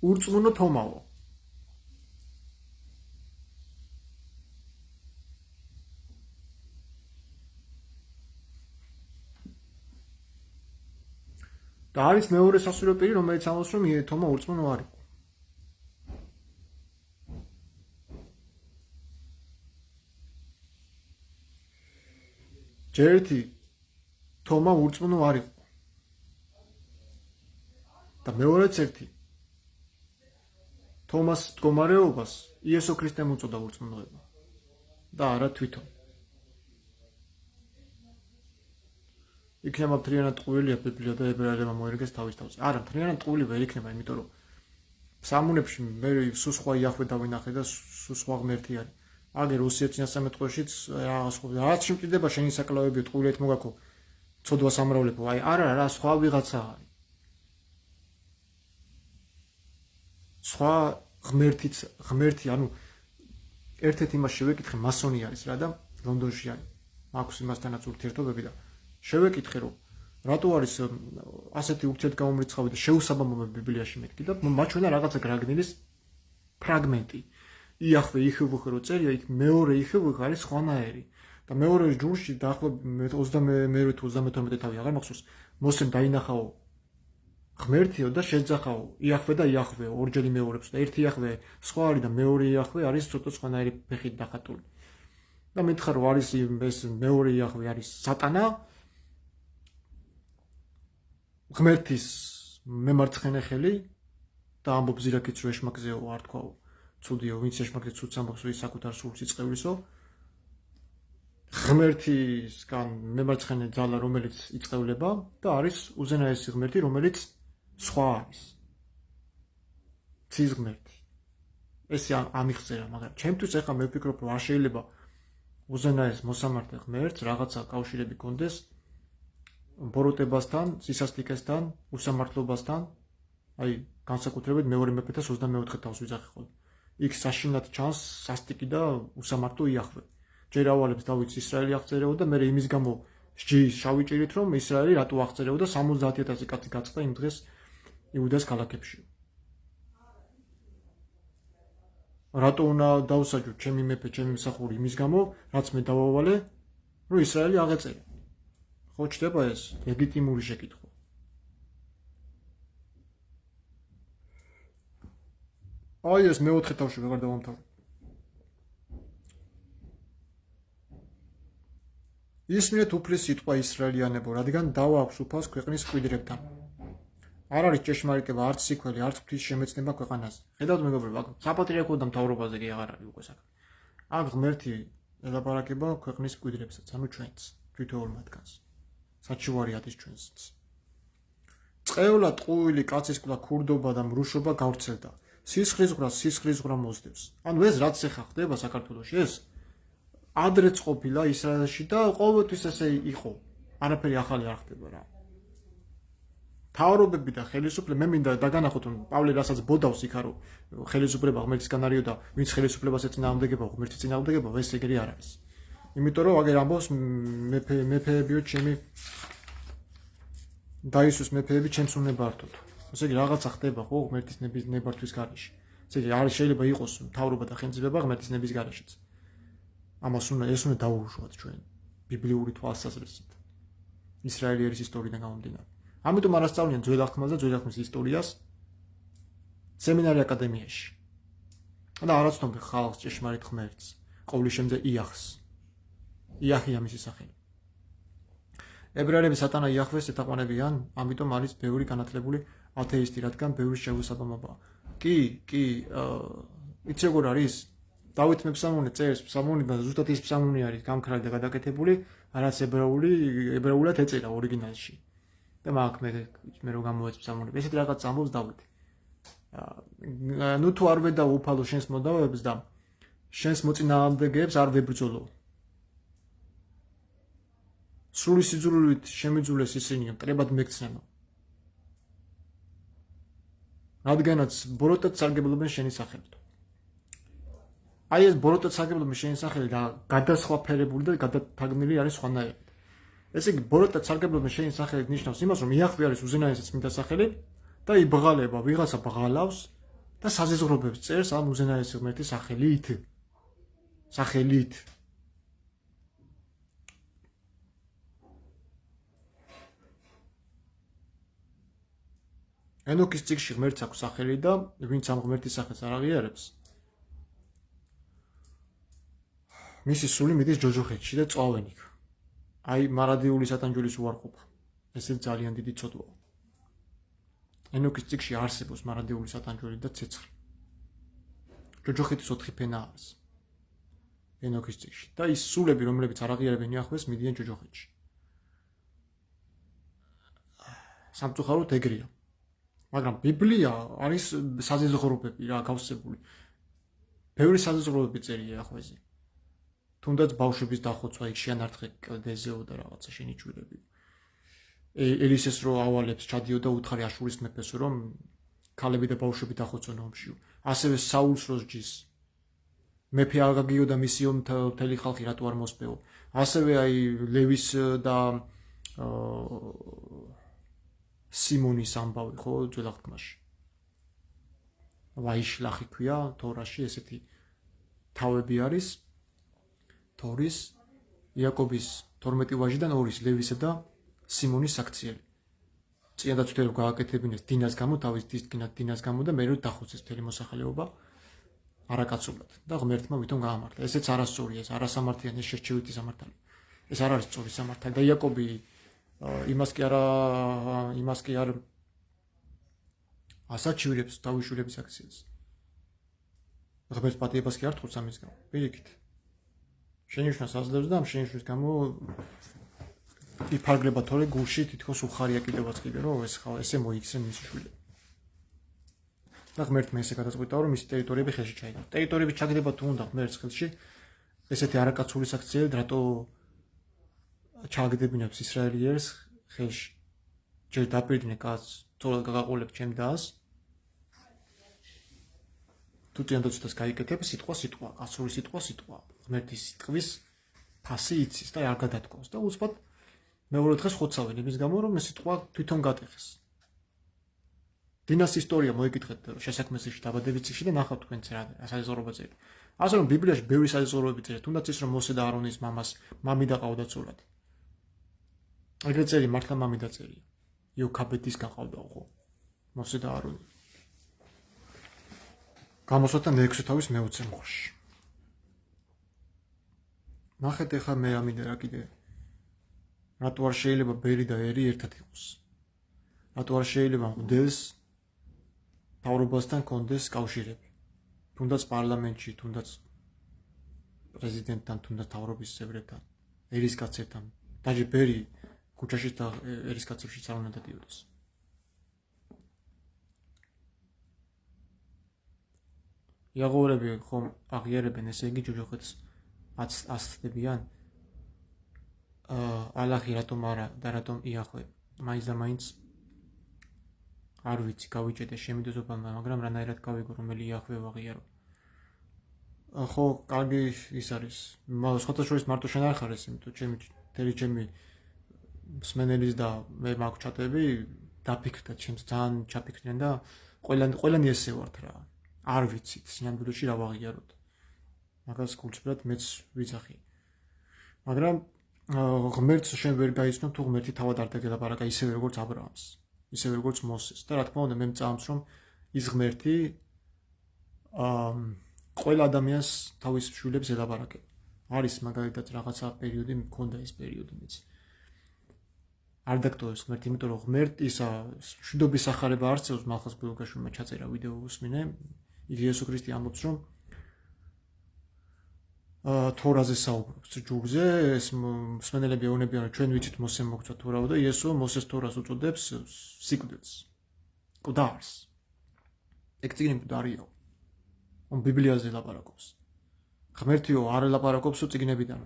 Speaker 1: ურწმუნო თომაო. და არის მეორე სასურველი, რომელიც ამბობს, რომ თომა ურწმუნო არ იყო. ჯერთი თომა ურწმუნო არ იყო. და მეორეც ერთი თომას მდგომარეობას იესო ქრისტემ უწოდა ურწმუნოება და არა თვითონ. იქნება მთლიანად ტყუილია ბიბლია და ებრაელებმა მოერგეს თავის თავზე. არა, მთლიანად ტყუილი ვერ იქნება, იმიტომ რომ ფსალმუნებში მე სულ სხვა იახვე დავინახე და სულ სხვა ღმერთი არის. აგერ 213-აშიც რაღაც შემტკიდება შენი საკლავები ტყუილეთ მოგაქო ცოდვა სამრავლებო. აი არა რა, სხვა ვიღაცა არის. სხვა ღმერთი, ანუ ერთ-ერთ იმას შევეკითხე, მასონი არის რა და ლონდონში არის. მაქვს იმასთანაც ურთიერთობები და შევეკითხე რომ რატო არის ასეთი ურთიერთგამომრიცხავი და შეუსაბამობები ბიბლიაში მეთქი და მაჩვენა რაღაცა გრაგნილის ფრაგმენტი. იახვე იხევხე რო წერია, იქ მეორე იხევხე არის სხვანაირი და მეორე ჯურში დაახლოებით 22-23 თავი აღარ მახსოვს, მოსემ დაინახაო ღმერთიო და შეძახაო იახვე და იახვე ორჯერი მეორებს და ერთი იახვე სხვა არის და მეორე იახვე არის ცოტა სხვანაირი ფეხით დახატული. და მეთქა რომ არის ეს მეორე იახვე არის სატანა, ღმერთის მემარცხენე ხელი და ამბობს ზირაკიც რო ეშმაკზეო არ თქვაო ცუდიო, ვინც ეშმაკზე ცუდს ამბობს ის საკუთარ სულს იწყევლისო. ღმერთისგან მემარცხენე ძალა რომელიც იწყევლება და არის უზენაესი ღმერთი რომელიც სხვა არის. ცის ღმერთი. ესე ამიღწერა, მაგრამ ჩემთვის ახლა მე ვფიქრობ რომ არ შეიძლება უზენაეს მოსამართლე ღმერთს რაღაცა კავშირები კონდეს ბოროტებასთან, სისასტიკესთან, უსამართლობასთან, აი განსაკუთრებით მეორე მეფეთა 24 თავს ვიძახი ხოლმე. იქ საშინად ჩანს სასტიკი და უსამართლო იახვე. ჯერ ავალებს დავით ისრაელი აღწერეო და მე იმის გამო სჯის შავი ჭირით რომ ისრაელი რატო აღწერეო და 70000 კაცი გაწყდა იმ დღეს იუდას ქალაქებში. რატო უნდა დავსაჯო ჩემი მეფე, ჩემი მსახური იმის გამო, რაც მე დავავალე, რომ ისრაელი აღეწერა. ხო ჩდება ეს ლეგიტიმური შეკითხვა. აი ეს მეოთხე თავში ვეღარ დავამთავრე. ისმინეთ უფლის სიტყვა ისრაელიანებო, რადგან დავა აქვს უფალს ქვეყნის მკვიდრებთან. არ არის ჭეშმარიტება, არც სიკველი, არც ღვთის შემეცნება ქვეყანაზე. ხედავთ მეგობრებო, აქ საპატრიარქო და მთავრობაზე კი აღარ არის უკვე საქმე. აქ ღმერთი ელაპარაკება ქვეყნის მკვიდრებსაც, ანუ ჩვენც, თითოეულ მათგანს. საჩივარი არის ჩვენსაც. წყევლა ტყუილი კაცისკლა ქურდობა და მრუშობა გავრცელდა. სისხლისღვრა მოსდევს. ანუ ეს რაც ახლა ხდება საქართველოში, ეს ადრეც ყოფილა ისრაელში და ყოველთვის ესე იყო. არაფერი ახალი არ ხდება რა. თავრობები და ხელისუფლება, მე მინდა დაგანახოთ, რომ პავლე რასაც ბოდავს იქ რომ ხელისუფლება ღმერთისგან არისო და ვინც ხელისუფლებას ეწინააღმდეგება, ღმერთის წინააღმდეგება, ეს ეგრე არ არის. იმიტომ რომ აგერ ამბობს მეფეებიო ჩემი დაისუს მეფეები ჩემს უნდა ბართოთ. ესე იგი რაღაცა ხდება ხო ღმერთის ნებართვის გარეშე. ესე იგი არის შეიძლება იყოს თავრობა და ხელისუფლება ღმერთის ნების გარეშეც. ამას ეს უნდა დაუშვათ ჩვენ ბიბლიური თვალსაზრისით. ისრაელიერის ისტორიიდან გამომდინარე. ამიტომ არ ასწავლიან ძველ აღთქმას და ძველ აღთქმის ისტორიას სემინარი აკადემიაში. და არ აცნობენ ხალხს ჭეშმარიტ ღმერთს, ყოვლის შემდგე იახს. იახია მისი სახელი. ებრაელები სატანა იახვეს ეთაყვანებიან, ამიტომ არის ბევრი განათლებული ათეისტი, რადგან ბევრი შეუსაბამობაა. კი, იცი როგორ არის? დავით მეფსალმუნე წერს ფსალმუნიდან ზუსტად ის ფსალმუნი არის გამქრალი და გადაკეთებული, არაც ებრაულად ეწერა ორიგინალში. და მაგ მე რო გამოეც ფსალმუნები. ესეთ რაღაც ამბობს დავითი. ნუ თუ არ ვედა უფალო შენს მოდავეებს და შენს მოწინააღმდეგეებს არ ვებრძოლო. სრული სიძულვილით შემიძულეს ისინი, მტრებად მეკცნებო. რადგანაც ბოროტად სარგებლობენ შენი სახელით. აი ეს ბოროტად სარგებლობენ შენი სახელით და გადასხვაფერებული და გადათაგმნილი არის სხვანაირად. ესე იგი ბოროტად სარგებლობენ შენი სახელით ნიშნავს იმას, რომ იახვე არის უზენაესი წმინდა სახელი და იბღალება, ვიღაცა ბღალავს და საზეზღრობებს წერს ამ უზენაესი ღმერთის სახელით. სახელით. ენოქის წიგნში ღმერთს აქვს სახელი და ვინც ამ ღმერთის სახელს არ აღიარებს, მისი სული მიდის ჯოჯოხეთში და წვავენ იქ. აი მარადიული სატანჯულის უარყოფა. ესეც ძალიან დიდი ცოდვაა. ენოქის წიგნში არსებობს მარადიული სატანჯული და ცეცხლი. ჯოჯოხეთის 4 ფენა არის. ენოქის წიგნში და ის სულები, რომლებიც არ აღიარებენ იახვეს, მიდიან ჯოჯოხეთში. სამწუხაროდ ეგრეა. მაგრამ ბიბლია არის საზეზღრობები რა გავსებული. ბევრი საზეზღრობები წერია იახვეზე. თუნდაც ბავშვების დახოცვა იქ შეანართხე კლდეზეო და რაღაცა შენიჭვირები. ელისეს რო ავალებს ჩადიოდა უთხარი აშურის მეფეს რომ ქალები და ბავშვები დახოცონ ომში. ასევე საულს რო სჯის. მეფე აგაგიო და მისი მთელი ხალხი რატო არ მოსპეო. ასევე აი ლევის და სიმონის ამბავი ხო ძველ აღთქმაში. ვაიშლახი ქვია თორაში ესეთი თავები არის. თორის იაკობის 12 ვაჟიდან ორის ლევისა და სიმონის საქციელი. წინა დაცვით გააკეთებინეს დინას გამო, თავის დინას გამო და მე რო დახოცეს მთელი მოსახლეობა არაკაცულად და ღმერთმა ვითომ გაამართლა. ესეც არასწორია, ეს არასამართლიანი, ეს შერჩევითი სამართალი. ეს არ არის სწორი სამართალი და იაკობი იმას კი არ ასაჩივრებს თავისუფლების აქციას. ღმერთს პატიებას კი არ თხოვს ამის გამო. პირიქით. შენიშვნას აძლევს და ამ შენიშვნის გამო იფარგლება თორე გულში თითქოს უხარია კიდევაც კიდე რომ ესე მოიქცენ მისი შვილები. და ღმერთმა ესე გადაწყვიტა რომ მისი ტერიტორიები ხელში ჩაიგდო. ტერიტორიების ჩაგდება თუ უნდა ღმერთს ხელში, ესეთი არაკაცური საქციელი რატო ჩააგდებინებს ისრაელიერს ხელში. ჯერ დაპირდნენ კაცს, თორე გაგაყოლებ ჩემ დას. თუ წინდაცვას გაიკეთებ, სიტყვა, კაცური სიტყვა. ღმერთის სიტყვის ფასი იცის და არ გადათქვას და უცბად მეორე დღეს ხოცავენ იმის გამო რომ ეს სიტყვა თვითონ გატეხეს. დინას ისტორია მოიკითხეთ შესაქმნელში დაბადების წიგნში და ნახავთ თქვენც რა საზღვრობა წერია. ასე რომ ბიბლიაში ბევრი საზღვრებები წერია, თუნდაც ის რომ მოსე და არონის მამას მამი დაყავდა ცოლად. ეგრე წერია მართლა მამი დაწერია. იოქაბედის გაყავდა ხო? მოსე და არონი. გამოსვლა 6 თავის მე-20 მოხში. ნახეთ ახლა მე ამინდა რა კიდე. რატო არ შეიძლება ბერი და ერი ერთად იყოს? რატო არ შეიძლება მღვდელს თავრობასთან კონდეს კავშირები? თუნდაც პარლამენტში, თუნდაც პრეზიდენტთან, თუნდაც თავრობის წევრებთან, ერისკაცებთან. დაჟე ბერი ქუჩაში და ერისკაცებში არ უნდა დადიოდეს. იაღორები ხომ აღიარებენ ესე იგი ჯოჯოხეთს აცდებიან ალაჰი რატომ არა და რატომ იახვე მაინც და მაინც არ ვიცი გავიჭედე შემიდოზობალმა მაგრამ რანაირად გავიგო რომელი იახვე ვაღიარო ხო კარგი ის არის სხვათა შორის მარტო შენ არ ხარ ეს იმიტომ ჩემი მსმენელის და მე მაქვს ჩატები დაფიქრდა ჩემს ძალიან ჩაფიქრდნენ და ყველანი ესე ვართ რა არ ვიცით სინამდვილეში რა ვაღიაროთ მაგას გულწრფელად მეც ვიცახი მაგრამ ღმერთს შენ ვერ გაიცნობ თუ ღმერთი თავად არ დაგელაპარაკა ისევე როგორც აბრაამს ისევე როგორც მოსეს და რა თქმა უნდა მე მწამს რომ ის ღმერთი ყველა ადამიანს თავის შვილებს ელაპარაკება არის მაგალითად რაღაცა პერიოდი მქონდა ეს პერიოდი მეც არ დაგტოვებს ღმერთი იმიტომ რომ ღმერთი ისა მშვიდობის სახარება არსებობს მალხაზ გულგაშვილმა ჩაწერა ვიდეო უსმინე იგი იესო ქრისტე ამბობს რომ თორაზე საუბრობს ჯურზე ეს მსმენელები ეუბნებიან რომ ჩვენ ვიცით მოსემ მოგწვა თორაო და იესო მოსეს თორას უწოდებს სიკვდილს მკვდარს ეგ წიგნი მკვდარია on ბიბლიაზე ლაპარაკობს ღმერთიო არ ელაპარაკობსო წიგნებიდან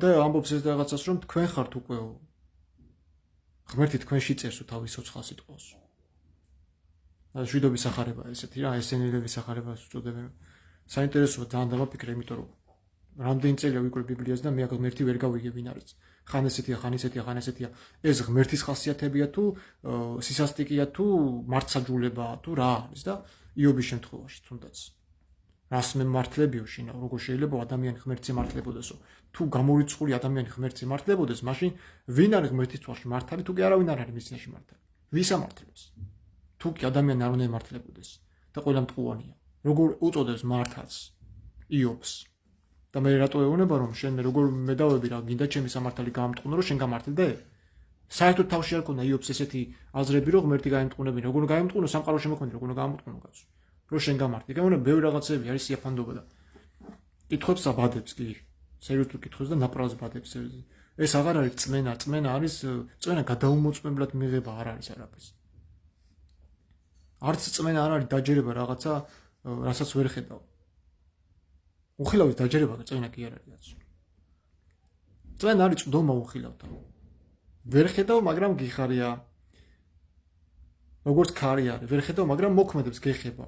Speaker 1: და ამბობს ეს რაღაცას რომ თქვენ ხართ უკვე ღმერთი თქვენში წერს თავის სოცხალ სიტყვას შვიდობის სახარება ესეთი რა ესენელების სახარებას უწოდებენ საინტერესოა ძალიან დამაფიქრე იმიტომ რომ რამდენი წელია ვიკვლევ ბიბლიას და მე აქ ღმერთი ვერ გავიგე ვინ არის ხან ესეთია ეს ღმერთის ხასიათებია თუ სისასტიკეა თუ მართსაჯულებაა თუ რა არის და იობის შემთხვევაში თუნდაც რას მემართლებიო შინა როგორ შეიძლება ადამიანი ღმერთს ემართლებოდესო თუ გამორიცხული ადამიანი ღმერთს ემართლებოდეს მაშინ ვინ არის ღმერთის თვალში მართალი თუ კი არავინ არ არის მის წინაშე მართალი ვის ამართლებს თუ კი ადამიანი არ უნდა ემართლებოდეს და ყველა მტყუანია როგორ უწოდებს მართალს იობს და მე რატო ეუბნება რომ შენ როგორ მედავები რა გინდა ჩემი სამართალი გაამტყუნო რომ შენ გამართლდე საერთოდ თავში არ ქონდა იობს ესეთი აზრები რომ ღმერთი გაემტყუნებინ როგორ გაემტყუნო სამყაროში მოქმედი როგორ გაამტყუნო კაცო რომ შენ გამართლე ეგ ბევრი რაღაცები არის სიაფანდობა და კითხვებს აბადებს კი სერიოზულ კითხვებს და ნაპრალს ბადებს ეს აღარ არის წმენა არის წმენა გადაუმოწმებლად მიღება არ არის არაფერს არც წმენა არ არის დაჯერება რაღაცა რასაც ვერ ხედავ უხილავით დაჯერება წმენა კი არ არის წმენა არის წვდომა უხილავთ ვერ ხედავ მაგრამ გიხარია როგორც ქარი არის ვერ ხედავ მაგრამ მოქმედებს გეხება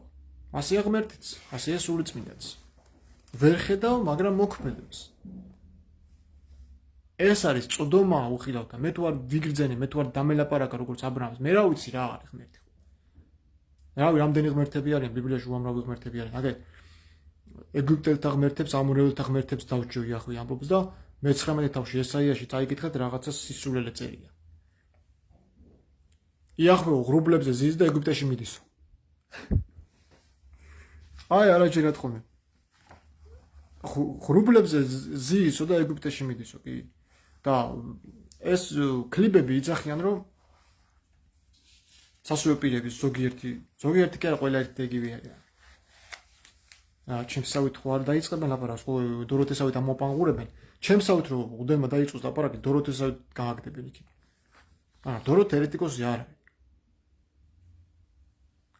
Speaker 1: ასეა ღმერთიც ასეა სული წმინდაც ვერ ხედავ მაგრამ მოქმედებს ეს არის წვდომა უხილავთ მე თუ არ ვიგრძენე მე თუ არ დამელაპარაკა როგორც აბრაამს მე რა ვიცი რა არის ღმერთი რავი რამდენი ღმერთები არიან ბიბლიაში უამრავი ღმერთები არიან აგერ ეგვიპტელთა ღმერთებს ამორეელთა ღმერთებს დავჭიო იახვე ამბობს და მე-19 თავში ესაიაში წაიკითხეთ რაღაცა სისულელე წერია იახვე ღრუბლებზე ზის და ეგვიპტეში მიდისო აი არაჯერად ხომე ღრუბლებზე ზისო და ეგვიპტეში მიდისო კი და ეს კლიპები იძახიან რომ სასუე პირების ზოგიერთი კი არა ყველა ერთი იგივე არის ჩემსავით ხო არ დაიწყებენ ლაპარაკს ხო დოროთესავით ამოპანღურებენ ჩემსავით რომ უდემა დაიწყოს ლაპარაკი დოროთესავით გააგდებენ იქ დოროთე ერეტიკოსი არ არის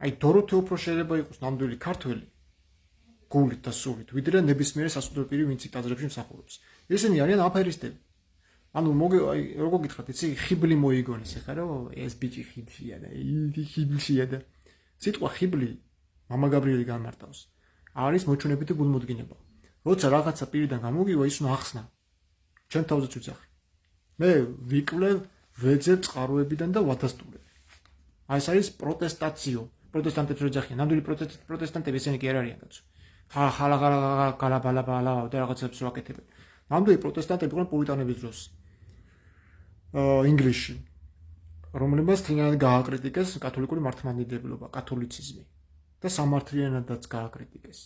Speaker 1: აი დოროთე უფრო შეიძლება იყოს ნამდვილი ქართველი გულით და სულით ვიდრე ნებისმიერი სასულიერო პირი ვინც იქ ტაძრებში მსახურობს ესენი არიან აფერისტები ანუ აი როგორ გითხრათ იცი ხიბლი მოიგონეს ეხლა რომ ეს ბიჭი ხიბლია და იგი ხიბლია და სიტყვა ხიბლი მამა გაბრიელი გამარტავს არის მოჩვენებითი გულმოდგინება როცა რაღაცა პირიდან გამოგივა ის უნდა ახსნა ჩემ თავზეც ვიძახი მე ვიკლევ ვეძებ წყაროებიდან და ვადასტურებ აი ეს არის პროტესტაციო პროტესტანტებს რო ეძახიან ნამდვილი პროტესტანტები ესენი კი არ არიან კაცო ხალაბალაბალა და რაღაცებს რო აკეთებენ ნამდვილი პროტესტანტები იყვნენ პურიტანების დროს ინგლისში რომლებსაც თინად გააკრიტიკეს კათოლიკური მართლმადიდებლობა კათოლიციზმი და სამართლიანადაც გააკრიტიკეს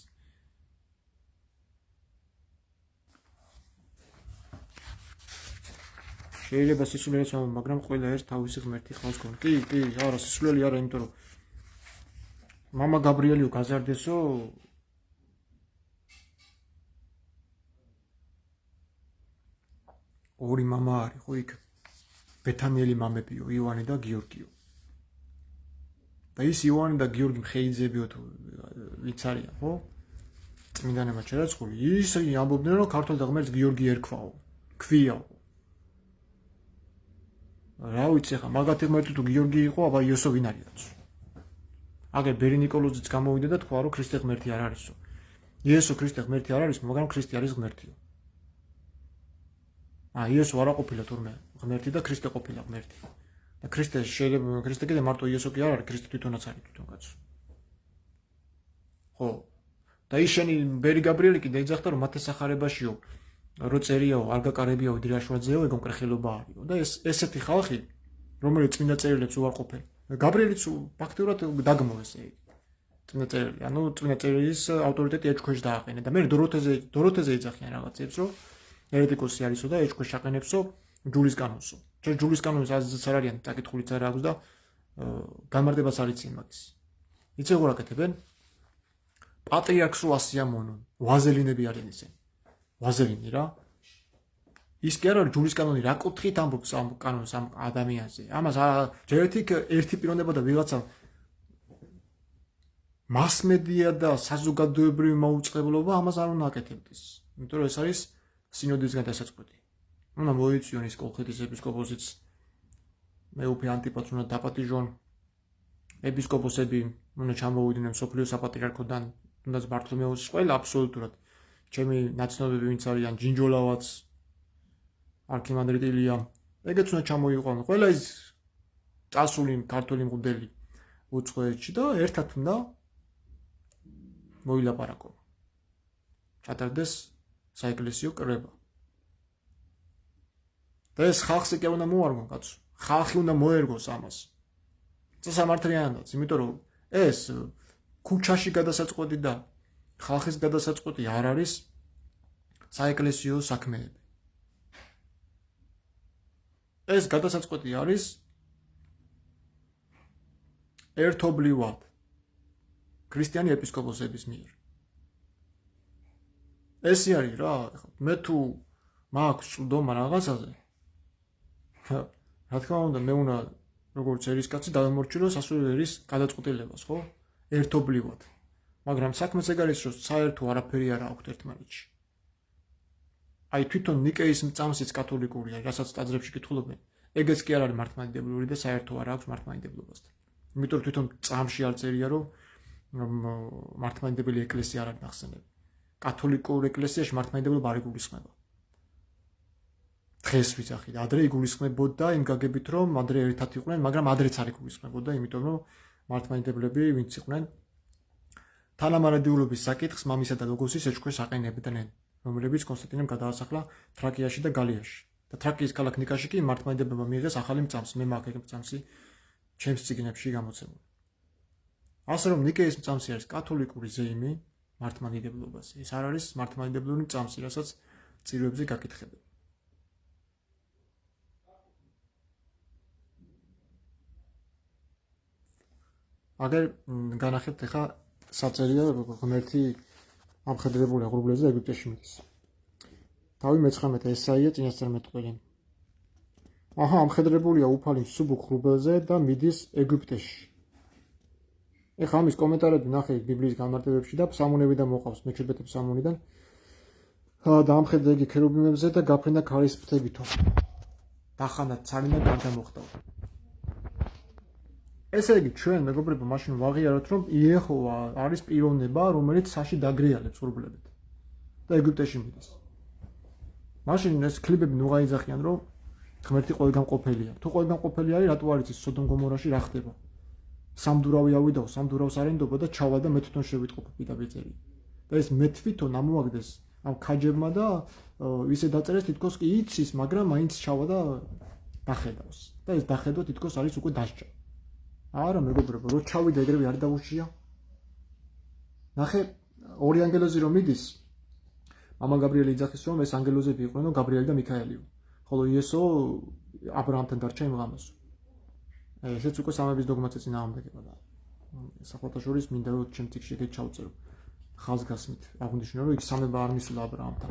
Speaker 1: შეიძლება სისულელეც მაგრამ ყველა ერთ თავისი ღმერთი ხავს გონ კი არა სისულელი არა იმიტომ რომ მამა გაბრიელიო გაზარდესო ორი მამა არის ხო იქ ბეთანიელი მამებიო იოანე და გიორგიო და ის იოანე და გიორგი მხეიძებიო თუ ვიც არიან ხო წმინდანებმა შერაცხული, ის ამბობდნენ, რომ ქართველთა ღმერთს გიორგი ერქვაო, ქვიაო. რა ვიცი ხა, მაგათი ღმერთი თუ გიორგი იყო, აბა იოსო ვინ არისო. აგერ ბერი ნიკოლოზიც გამოვიდა და თქვა, რომ ქრისტე ღმერთი არ არისო. იესო ქრისტე ღმერთი არ არის, მაგრამ ქრისტე არის ღმერთიო. იესო არა ყოფილა თურმე ღმერთი და ქრისტე ყოფილა ღმერთი. და ქრისტე შეიძლება ქრისტე კიდე მარტო იესო კი არ არის, ქრისტე თვითონაც არის თვითონ კაცო. ხო. და ისინი ბერი გაბრიელი კიდე ეძახდა, რომ მათეს სახარებაშიო, რო წერიაო, არ გაკარებიაო დირაშვაძეო, ეგ მკრეხილობა არისო. და ესეთი ხალხი, რომელიც წმინდა წერილებს უარყოფენ. გაბრიელიც ფაქტურად დაგმოვეს ეგ. წმინდა წერილი, ანუ წმინდა წერილის ავტორიტეტი ეჭქვეშ დააყენა და მე დოროთეზე ეძახიან რაღაცებს, რომ ერეტიკოსი არისო და ეჭქვეშ აყენებსო ჯულის კანონსო. ჩვენ ჯულის კანონის აზრიც არ არიან, წაკითხულიც არ აქვს და განმარტებას არ იციან მაგის. იცი როგორ აკეთებენ? პატრიარქსო ასიამონონ, ვაზელინები არიან ისინი. ვაზელინი რა. ის კი არ არის ჯულის კანონი, რა კუთხით ამბობს ამ კანონს ამ ადამიანზე. ამას ერთი პიროვნება და ვიღაცა მასმედია და საზოგადოებრივი მაუწყებლობა ამას არ უნდა აკეთებდეს. იმიტომ რომ ეს არის სინოდისგან დასაწყისი. უნდა მოიწვიონ ის კოლხეთის ეპისკოპოსიც მეუფე ანტიპაც უნდა დაპატიჟონ. ეპისკოპოსები უნდა ჩამოვიდნენ მსოფლიო საპატრიარქოდან, თუნდაც ბართლომეუს ყველა აბსოლუტურად. ჩემი ნაცნობები ვინც არიან ჯინჯოლავაც არქიმანდრიტ ილია, ეგეც უნდა ჩამოიყვანონ. ყველა ის წასული ქართველი მღვდელი უცხოეთში და ერთად უნდა მოილაპარაკონ. ჩატარდეს საეკლესიო კრება. და ეს ხალხს კი უნდა მოარგონ კაცო. ხალხი უნდა მოერგოს ამას. წესამართლიანადაც, იმიტომ რომ ეს ქუჩაში გადასაწყვეტი და ხალხის გადასაწყვეტი არ არის საეკლესიო საქმეები. ეს გადასაწყვეტი არის ერთობლივად ქრისტიანი ეპისკოპოსების მიერ. ეს არის რა, მე თუ მაქვს წვდომა რაღაცაზე, რა თქმა უნდა, მე უნდა როგორც ერისკაცი დავემორჩილო სასულიერო ერის გადაწყვეტილებას, ხო? ერთობლივად. მაგრამ საქმეს ეგ არის, რომ საერთო არაფერი არ აქვს ერთმანეთში. აი თვითონ ნიკეის მწამსიც კათოლიკურია, რასაც ტაძრებში კითხულობენ. ეგეც კი არ არის მართლმადიდებლური და საერთო არ აქვს მართლმადიდებლობასთან. იმიტომ რომ თვითონ წამში არ წერია, რომ მართლმადიდებელი ეკლესია არ არის ნახსენები. კათოლიკურ ეკლესიაში მართლმადიდებლობა არ იგულისხმება. დღეს ვიძახი და ადრე იგულისხმებოდა იმ გაგებით, რომ ადრე ერთად იყვნენ, მაგრამ ადრეც არ იგულისხმებოდა, იმიტომ რომ მართლმადიდებლები ვინც იყვნენ თანამარადიულობის საკითხს მამისა და ლოგოსის ეჭქვეშ აყენებდნენ, რომლებიც კონსტანტინემ გადაასახლა თრაკიაში და გალიაში. და თრაკიის ქალაქ ნიკაში კი მართლმადიდებლობა მიიღეს ახალი მწამს, მე მაქვს ეგ მწამსი ჩემს წიგნებში გამოცემული. ასე რომ ნიკეის მწამსი არის კათოლიკური ზეიმი მართლმადიდებლობაზე. ეს არ არის მართლმადიდებლური მწამსი, რასაც წირვებზე გაკითხებენ. აგერ განახებთ ახლა საწერია ღმერთი ამხედრებული აღრუბლებზე ეგვიპტეში მიდის. თავი მე-19 ესაია წინასწარ მეტყველი. ამხედრებულია უფალი მსუბუქ ღრუბელზე და მიდის ეგვიპტეში. ეხლა ამის კომენტარები ნახე ბიბლიის განმარტებებში და ფსამუნებიდან მოყავს მე-17 ფსამუნიდან. და ამხედრე იგი ქერუბიმებზე და გაფრენდა ქარის ფრთებითო. დახანდა ცალინდა გარდამოხდა. ესე იგი ჩვენ მეგობრებო მაშინ ვაღიაროთ რომ იეჰოვა არის პიროვნება რომელიც საში დაგრიალებს ღრუბლებით და ეგვიპტეში მიდის. მაშინ ეს კლიპები ნუ გაიძახიან რომ ღმერთი ყველგან ყოფილია. თუ ყველგან ყოფილი არის რატო არ იცის სოდომ გომორაში რა ხდება? სამდურავი ავიდაო, სამდურავს არ ენდობა და ჩავა და მე თვითონ შევიტყობ პიტაბეწერი. და ეს მე თვითონ ამოაგდეს ამ ქაჯებმა და ისე დაწერეს თითქოს კი იცის, მაგრამ მაინც ჩავა და დახედავს. და ეს დახედვა თითქოს არის უკვე დასჭა. არა მეგობრებო, რო ჩავიდა ეგრევე არ დაუშია. ნახე, ორი ანგელოზი რომ მიდის, მამა გაბრიელი იძახის რომ ეს ანგელოზები იყვნენ, გაბრიელი და მიქაელიო. ხოლო იესო აბრაამთან დარჩა იმ ღამეს. ესეც უკვე სამების დოგმაზე წინააღმდეგება და სახელთა შორის მინდა რომ ჩემ წიგნში ეგ ჩავწერო. ხაზგასმით აღნიშნე რომ იქ სამება არ მისულა აბრაამთან.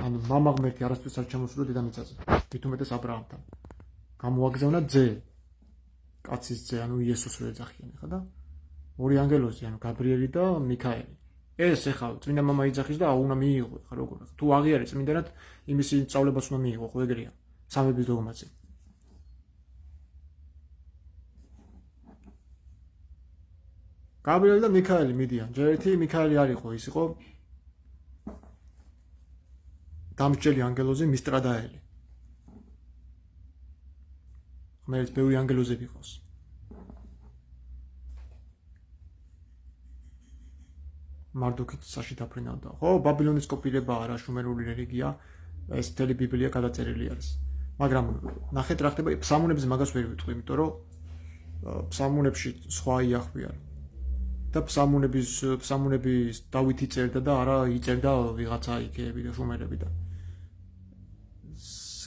Speaker 1: ანუ მამა ღმერთი არასდროს არ ჩამოსულა დედამიწაზე. მით უმეტეს აბრაამთან. გამოაგზავნა ძე. კაცის ძე, ანუ იესოს რო ეძახიან ხა და ორი ანგელოზი, ანუ გაბრიელი და მიქაელი. ეს ეხლა წმინდა მამა იძახის და უნდა მიიღო ეხლა როგორ თუ აღიარეს წმინდანად იმის სწავლებას უნდა მიიღო ხო ეგრეა სამების დოგმაზე გაბრიელი და მიქაელი მიდიან ჯერ ერთი მიქაელი არ იყო ის იყო დამსჯელი ანგელოზი მისტრადაელი რომელიც ბევრი ანგელოზები ყავს მარდუქით საში დაფრინავდა ხო ბაბილონის კოპირება არა შუმერული რელიგია ეს მთელი ბიბლია გადაწერილი არის მაგრამ ნახეთ რა ხდება ფსამუნებზე მაგას ვერ ვიტყვი იმიტომ რომ ფსამუნებში სხვა იახვია და ფსამუნების დავითი წერდა და არა იწერდა ვიღაცა იქეები და შუმერები და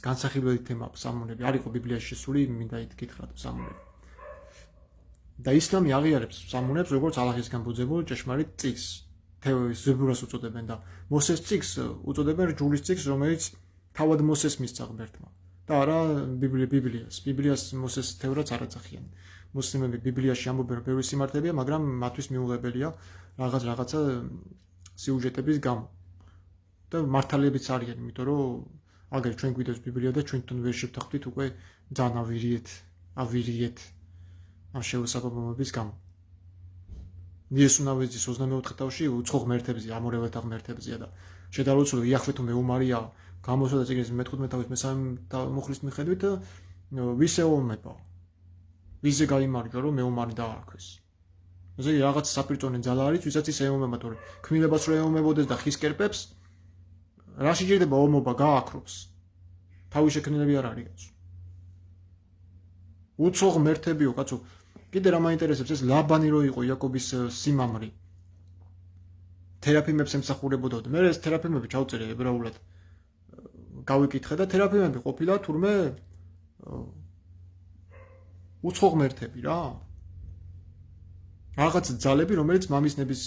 Speaker 1: განსახილველი თემა ფსამუნები არ იყო ბიბლიაში შესული მინდა ითქიხრათ ფსამუნები და ისლამი აღიარებს ფსამუნებს როგორც ალაჰის გამბუძებულ ჭეშმარიტ წიგნს ზებურას უწოდებენ და მოსეს წიგნს უწოდებენ რჯულის წიგნს რომელიც თავად მოსეს მისცა ღმერთმა და არა ბიბლიას მოსეს თევრაც არ აძახიან მუსლიმები ბიბლიაში ამბობენ რომ ბევრი სიმართლეა მაგრამ მათთვის მიუღებელია რაღაცა სიუჟეტების გამო და მართალებიც არიან იმიტომ რომ აგერ ჩვენ გვიდევს ბიბლია და ჩვენთან ვერ შევთანხმდით უკვე ძალიან ავირიეთ ამ შეუსაბამობების გამო იესუნავეძის 24 თავში უცხო ღმერთებზე ამორეველთა ღმერთებზია და შედარუცული იახვე თუ მეუმარია გამოსვლა წიგნის მე-15 თავის მე-3 მუხლის მიხედვით ვის ეომება ვიზე გაიმარჯვა რომ მეუმარი დაარქვეს ესე იგი რაღაც საპირწონე ძალა არის ვისაც ის ეომება თორე ქმნილებას რო ეომებოდეს და ხის კერპებს რა შეიძლება ომობა გააქრობს თავი შექმნილები არ არის კაცო უცხო ღმერთებიო კაცო კიდე რა მაინტერესებს ეს ლაბანი რო იყო იაკობის სიმამრი თერაფიმებს ემსახურებოდა მე ეს თერაფიმები ჩავწერე ებრაულად გავიკითხე და თერაფიმები ყოფილა თურმე უცხო ღმერთები რა რაღაც ძალები რომელიც მამის ნების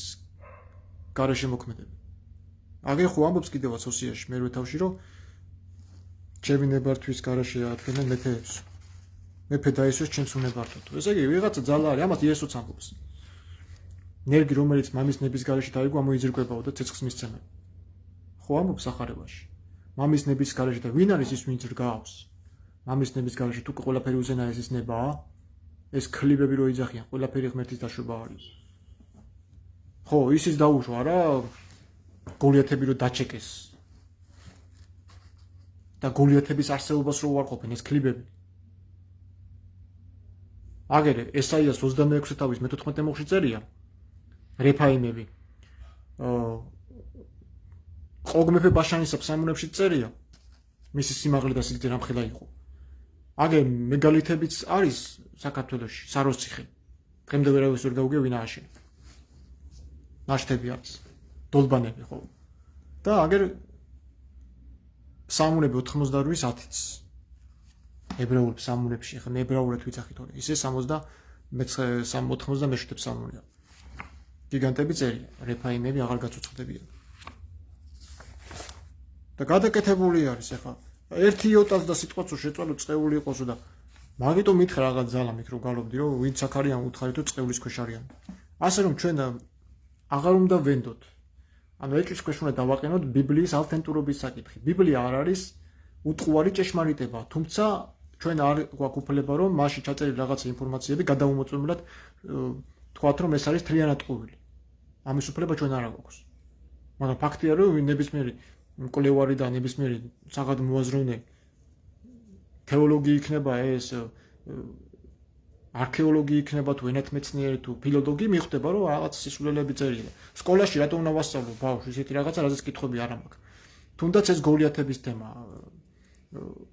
Speaker 1: გარეშე მოქმედებენ აგერ ხო ამბობს კიდევაც ოსიაში მერვე თავში რომ ჩემი ნებართვის გარეშე ადგენენ მეფეებს მეფე დაისვეს ჩემს უნებართო ესე იგი ვიღაცა ძალა არის ამას იესოც ამბობს ნერგი რომელიც მამის ნების გარეშე დაიგო ამოიზრკვებაო და ცეცხლს მისცემენ ხო ამბობს ახარებაში მამის ნების გარეშე და ვინ არის ის ვინც რგავს მამის ნების გარეშე თუ ყველაფერი უზენაესის ნებაა ეს ქლიბები რო იძახიან ყველაფერი ღმერთის დაშვება არის ხო ისიც დაუშვა რა გოლიათები რო დაჩეკეს და გოლიათების არსებობას რო უარყოფენ ეს ქლიბები აგერ ესაიას 26 თავის მე-14 მოხში წერია რეფაიმები ყოგ მეფე ბაშანისა ფსამუნებში წერია მისი სიმაღლე და სიგრძე რამხელა იყო აგერ მეგალითებიც არის საქართველოში საროს ციხე დღემდე ვერავის ვერ გაუგე ვინ ააშენა ნაშთები არის დოლბანები ხო და აგერ ფსამუნები 98-ის 10-იც ებრაულ ფსამუნებში ხა მე ებრაულად ვიცახით თორე ისე 97 ფსამუნია გიგანტები წერია რეფაიმები აღარ გაწუწყდებიან და გადაკეთებული არის ახლა ერთი იოტას და სიტყვაც შეწვალო წეული იყოსო და მაგიტომ მითხრა რაღაც ძალა მით რომ გალობდი რომ ვინც აქ არიან უთხარითო წეულის ქვეშ არიან ასე რომ ჩვენ აღარ უნდა ვენდოთ ანუ ეჭვის ქვეშ უნდა დავაყენოთ ბიბლიის ავთენტურობის საკითხი ბიბლია არ არის უტყუარი ჭეშმარიტება თუმცა ჩვენ არ გვაქვს უფლება რომ მასში ჩაწერილი რაღაცა ინფორმაციები გადაუმოწმებლად თქვათ რომ ეს არის თლიანად ტყუილი ამის უფლება ჩვენ არ აქვს მაგრამ ფაქტია რომ ნებისმიერი მკვლევარი და ნებისმიერი საღად მოაზროვნე თეოლოგი იქნება ეს არქეოლოგი იქნება თუ ენათმეცნიერი თუ ფილოლოგი მიხვდება რომ რაღაც სისულელები წერია სკოლაში რატომ უნდა ვასწავლო ბავშვი ისეთი რაღაცა რაზეც კითხვები არ მაქვს თუნდაც ეს გოლიათების თემა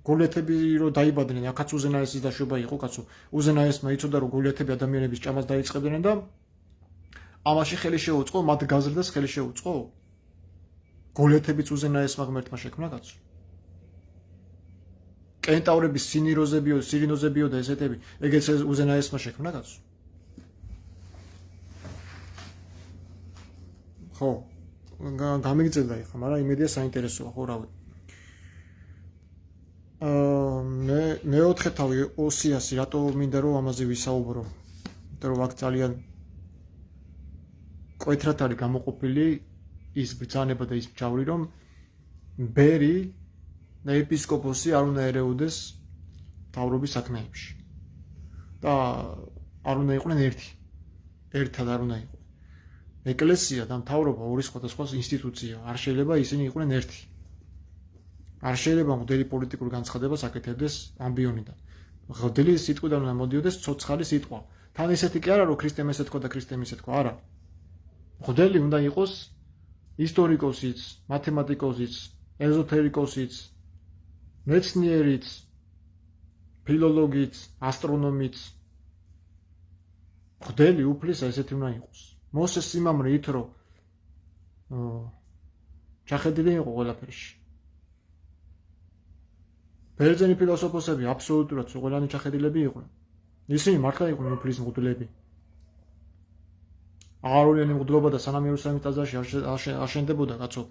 Speaker 1: გოლიათები რო დაიბადნენ აქაც უზენაესის დაშვება იყო კაცო უზენაესმა იცოდა რომ გოლიათები ადამიანების ჭამას დაიწყებდნენ და ამაში ხელი შეუწყო მათ გაზრდას ხელი შეუწყო გოლიათებიც უზენაესმა ღმერთმა შექმნა კაცო კენტავრების სირინოზებიო და ესეთები ეგეც უზენაესმა შექმნა კაცო ხო გამიგწევდა ეხლა მაგრამ იმედია საინტერესოა ხო რავი მეოთხე თავი ოსიასი რატო მინდა რომ ამაზე ვისაუბრო იმიტომ რომ აქ ძალიან კვეთრად არის გამოყოფილი ის ბრძანება და ის მჟავრი, რომ ბერი და ეპისკოპოსი არ უნდა ერეოდეს მთავრობის საქმეებში და არ უნდა იყვნენ ერთად არ უნდა იყვნენ. ეკლესია და მთავრობა ორი სხვადასხვა ინსტიტუცია, არ შეიძლება ისინი იყვნენ ერთი. არ შეიძლება მღვდელი პოლიტიკური განცხადებას აკეთებდეს ამბიონიდან. მღვდელი სიტყვიდან უნდა მოდიოდეს ცოცხალი სიტყვა. თან ისეთი კი არა, რომ ქრისტემ ესე თქვა და ქრისტემ ისე თქვა, არა. მღვდელი უნდა იყოს ისტორიკოსიც, მათემატიკოსიც, ეზოთერიკოსიც, მეცნიერიც, ფილოლოგიც, ასტრონომიც. მღვდელი უფლისა ესეთი უნდა იყოს. მოსეს სიმამრე ით რომ ჩახედილი იყო ყველაფერში. ბერძენი ფილოსოფოსები აბსოლუტურად ყველანი ჩახედილები იყვნენ. ისინი მართლა იყვნენ უფლის მღვდლები. აარონიანი მღვდლობა და სანამ იერუსალიმის ტაძარში აშენდებოდა, კაცო,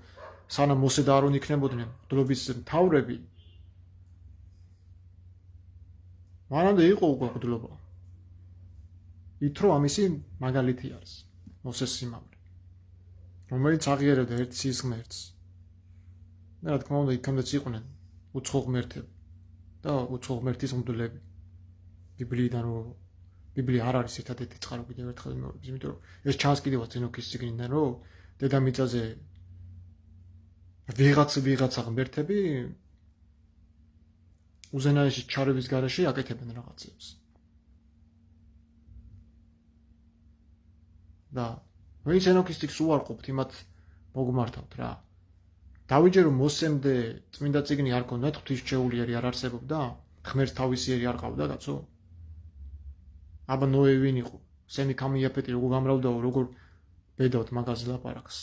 Speaker 1: სანამ მოსე და აარონი იქნებოდნენ მღვდლობის მთავრები, მანამდე იყო უკვე მღვდლობა. ითრო ამისი მაგალითი არის მოსეს სიმამრე, რომელიც აღიარებდა ერთ სის ღმერთს. და რა თქმა უნდა, იქამდეც იყვნენ უცხო ღმერთები და უცხო ღმერთის მღვდლები. ბიბლიიდან რომ ბიბლია არ არის ერთადერთი წყარო კიდევ ერთხელ იმეორებს, იმიტომ რომ ეს ჩანს კიდევაც ენოქის წიგნიდან, რომ დედამიწაზე ვიღაცა ღმერთები უზენაესი ჩარევის გარეშე აკეთებენ რაღაცებს. და ვინც ენოქის წიგნს უარყოფთ, იმათ მოგმართავთ რა. დავიჯერო მოსემდე წმინდა წიგნი არ ქონდათ, ღვთისმშეულიერი არ არსებობდა, ღმერთს თავისიერი არ ყავდა, კაცო. აბა ნოე ვინ იყო? სემი ქამი იაფეტი როგორ გამრავდაო, როგორ ბედავთ მაგაზე ლაპარაკს.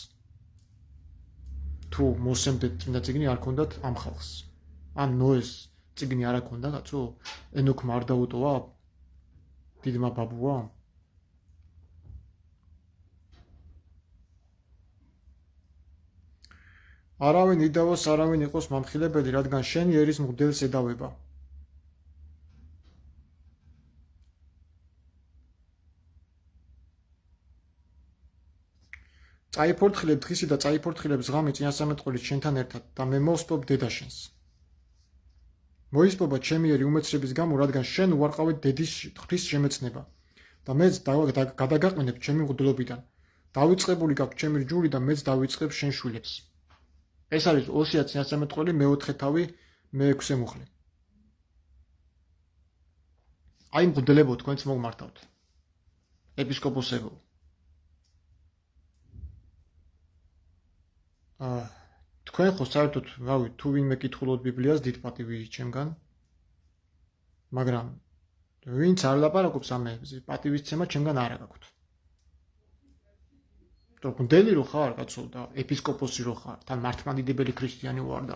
Speaker 1: თუ მოსემდე წმინდა წიგნი არ ქონდათ ამ ხალხს. ან ნოეს წიგნი არ აქონდა, კაცო? ენოქმა არ დაუტოვა დიდმა ბაბუა? არავინ იდავოს, არავინ იყოს მამხილებელი, რადგან შენი ერის მღვდელს ედავება. წაიფორთხილებ დღისი და წაიფორთხილებ ზღამი წინასამეტყველით შენთან ერთად და მე მოვსპობ დედაშენს. მოისპობა ჩემი ერი უმეცრების გამო, რადგან შენ უარყავით დედის ღვთის შემეცნება და მეც გადაგაყენებ ჩემი მღვდლობიდან. დავიწყებული გაქვს ჩემი რჯული და მეც დავიწყებ შენ შვილებს. ეს არის ოსია წინასამეტყველი მეოთხე თავი მეექვსე მუხლი. აი მღვდლებო, თქვენც მოგმართავთ. ეპისკოპოსებო. თქვენ ხო საერთოდ რავი, თუ ვინმე კითხულობთ ბიბლიას, დიდ პატივი ჩემგან. მაგრამ ვინც არ ლაპარაკობს ამებზე, პატივისცემა ჩემგან არ აქვს. თუ მღვდელი რო ხარ, კაცო, და ეპისკოპოსი რო ხარ, თან მართლმადიდებელი ქრისტიანი ვარ და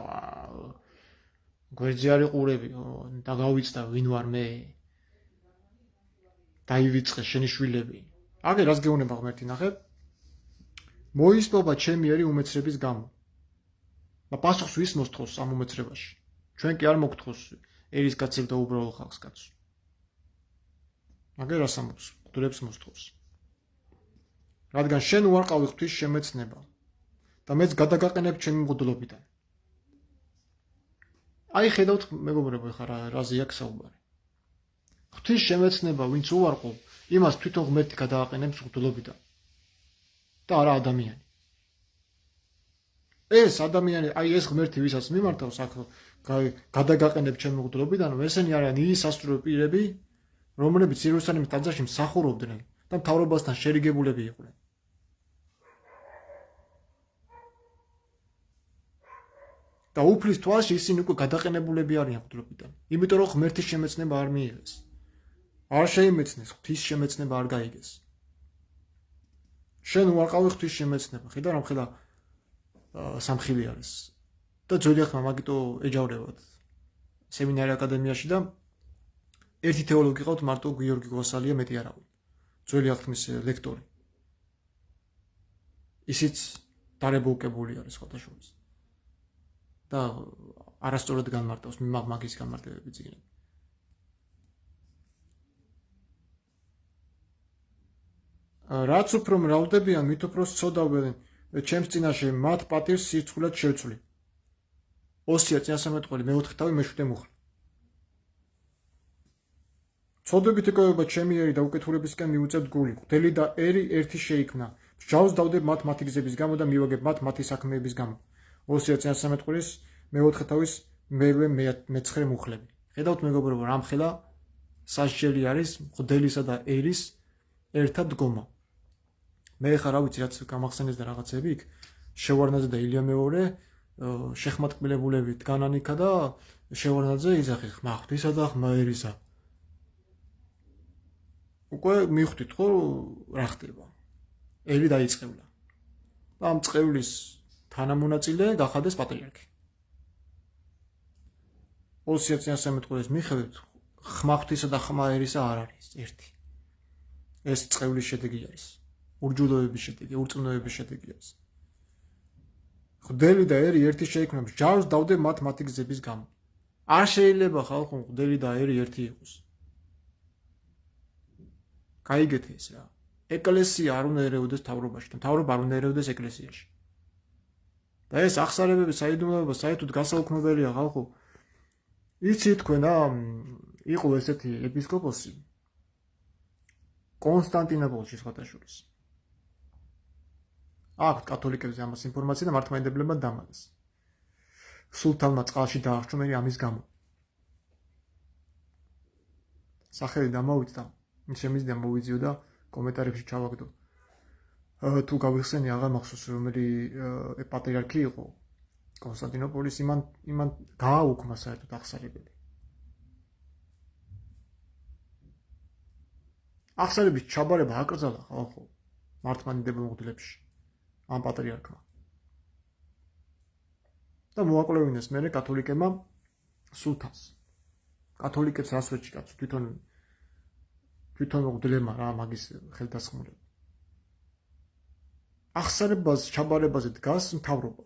Speaker 1: გვერდზე არ იყურები და გავიცდა ვინ ვარ მე. დაივიწყე შენი შვილები. აგე რას გეუბნება ღმერთი, ნახე? მოისპობა ჩემი ერი უმეცრების გამო. და პასუხს ვის მოსთხოვს ამ უმეცრებაში? ჩვენ კი არ მოგთხოვს ერის კაცებს და უბრალო ხალხს, კაცო. აგე რას ამბობს? მღვდლებს მოსთხოვს. რადგან შენ უარყავი ღვთის შემეცნება და მეც გადაგაყენებ ჩემი მღვდლობიდან. აი ხედავთ მეგობრებო, ხარა რაზე აქვს საუბარი. ღვთის შემეცნება ვინც უარყოფ, იმას თვითონ ღმერთი გადააყენებს მღვდლობიდან. და არა ადამიანი. ეს ადამიანი, აი ეს ღმერთი ვისაც მიმართავს, აქ გადაგაყენებ ჩემი მღვდლობიდან, ესენი არიან ის სასტუმრო პირები, რომლებიც იერუსალიმის ტაძარში მსახურობდნენ და მთავრობასთან შერიგებულები იყვნენ. და უფლის თვალში ისინი უკვე გადაყენებულები არიან მღვდლობიდან. იმიტომ რომ ღმერთის შემეცნება არ მიიღეს. არ შეიმეცნეს, ღვთის შემეცნება არ გაიგეს. შენ უარყავი ღვთის შემეცნება, ხედა რომ ხედა სამხილი არის. და ძველი ახლა მაგიტო ეჯავრებათ სემინარი აკადემიაში და ერთი თეოლოგი ყავთ მარტო გიორგი გვასალია, მეტი არავინ. ძველი ახთმის ლექტორი. ისიც დარებულკებული არის ხოთაშორის. და არასწორად განმარტავს მაგის განმარტებები წიგნები. რაც უფრო მრავლდებიან, მით უფრო სცოდავენ ჩემს წინაშე მათ პატივს სირცხვილად შევცვლი. ოსია წინასამეტყველი მეოთხე თავი მეშვიდე მუხლი. ცოდვებით ეკავება ჩემი ერი და უკეთურებისკენ მიუწევთ გული. გვდელი და ერი ერთი შეიქმნა. მსჯავრს დავდებ მათ მათი გზების გამო და მივაგებ მათ მათი საქმეების გამო. ოსია წინასამეტყველის მეოთხე თავის მერვე მეცხრე მუხლები. ხედავთ მეგობრებო, რამხელა სასჯელი არის მღვდელისა და ერის ერთად დგომა. მე ხა რა ვიცი რაც გამახსენეს და რაღაცები იქ შევარნაძე და ილია მეორე შეხმატკბილებულებით განანიკა და შევარნაძე იძახი ხმა ღვთისა და ხმა ერისა. უკვე მიხვდით ხო რა ხდება. ელი დაიწყევლა. და ამ წყევლის თანამონაწილე გახადეს პატრიარქი. ოსია წინასამეტყველის მიხედვით ხმა ღვთისა და ხმა ერისა არ არის ერთი. ეს წყევლის შედეგი არის. ურჯულოების შედეგი, ურწმუნოების შედეგი არის. ღვდელი და ერი ერთი შეიქმნა, მსჯავრს დავდებ მათ მათი გზების გამო. არ შეიძლება ხალხო ღვდელი და ერი ერთი იყოს. გაიგეთ ეს რა. ეკლესია არ უნდა ერეოდეს მთავრობაში და მთავრობა არ უნდა ერეოდეს ეკლესიაში. და ეს ახსარებები საიდუმლოება საერთოდ გასაუქმებელია ხალხო. იცი თქვენ იყო ესეთი ეპისკოპოსი კონსტანტინოპოლში სხვათაშორის. აქვთ კათოლიკებზე ამას ინფორმაცია და მართლმადიდებლებმა დამალეს. სულთანმა წყალში დაახშუმერი ამის გამო. სახელი დამოვიწყდა, შემიძლია მოვიძიო და კომენტარებში ჩავაგდო. თუ გავიხსენი აღარ მახსოვს რომელი პატრიარქი იყო კონსტანტინოპოლის იმან გააუქმა საერთოდ ახსარებელი. ახსარების ჩაბარება აკრძალა ხალხო მართლმადიდებელ მღვდლებში ამ პატრიარქმა. და მოაკვლევინეს მერე კათოლიკებმა სულთანს. კათოლიკებს რასვეთში კაცო თვითონ მღვდლებმა რა მაგის ხელდასხმულება. ახსარებას ჩაბარებაზე დგას მთავრობა.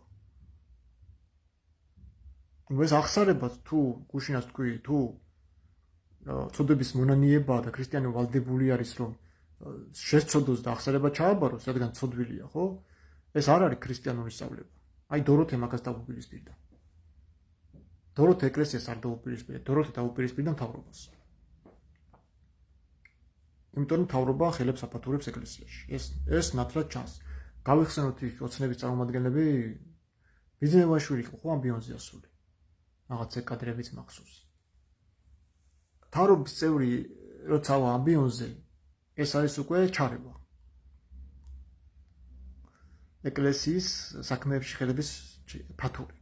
Speaker 1: ეს ახსარებას თუ გუშინას თქვი თუ ცოდების მონანიებაა და ქრისტიანი ვალდებული არის რომ შესწოდოს და ახსარება ჩააბაროს, რადგან ცოდვილია, ხო? ეს არ არის ქრისტიანული სწავლება. აი დოროთე მაგას დაუპირისპირდა. დოროთე ეკლესიას არ დაუპირისპირდა, დოროთე დაუპირისპირდა მთავრობას. იმიტომ რომ მთავრობა ხელებს აფათურებს ეკლესიაში. ეს ნათლად ჩანს. გავიხსენოთ იქ ოცნების წარმომადგენლები ბიძინევაშვილი იყო ხო ამბიონზე ასული. რაღაც კადრებიც მახსოვს. მთავრობის წევრი როცა ამბიონზე ეს არის უკვე ჩარევა. ეკლესიის საქმეებში ხელების ფათური.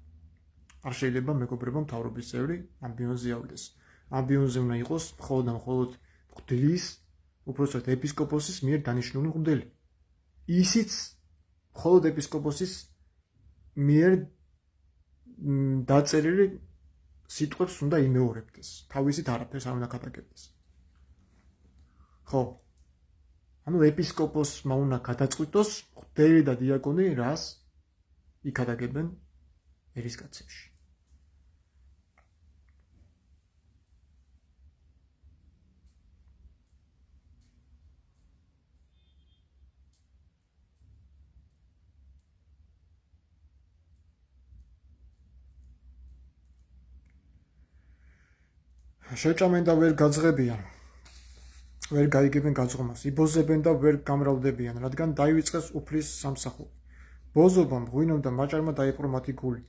Speaker 1: არ შეიძლება მეგობრებო მთავრობის წევრი ამბიონზე ავიდეს. ამბიონზე უნდა იყოს მხოლოდ ღვთლის, უпростоრად ეპისკოპოსის მიერ დანიშნული ღვთელი. ისიც მხოლოდ ეპისკოპოსის მიერ დაწერილი სიტყვებს უნდა იმეორებდეს. თავისით არაფერს არ უნდა გადაგებდეს. ხო. ანუ ეპისკოპოსმა უნდა გადაწყვიტოს ღვთელი და დიაკონი რას იქადაგებენ ერისკაცებში. შეჭამენ და ვერ გაძღებიან. ვერ გაიგებენ გაძღომას, იბოზებენ და ვერ გამრავლდებიან, რადგან დაივიწყეს უფლის სამსახური. ბოზობამ ღვინომ და მაჭარმა დაიპყრო მათი გული.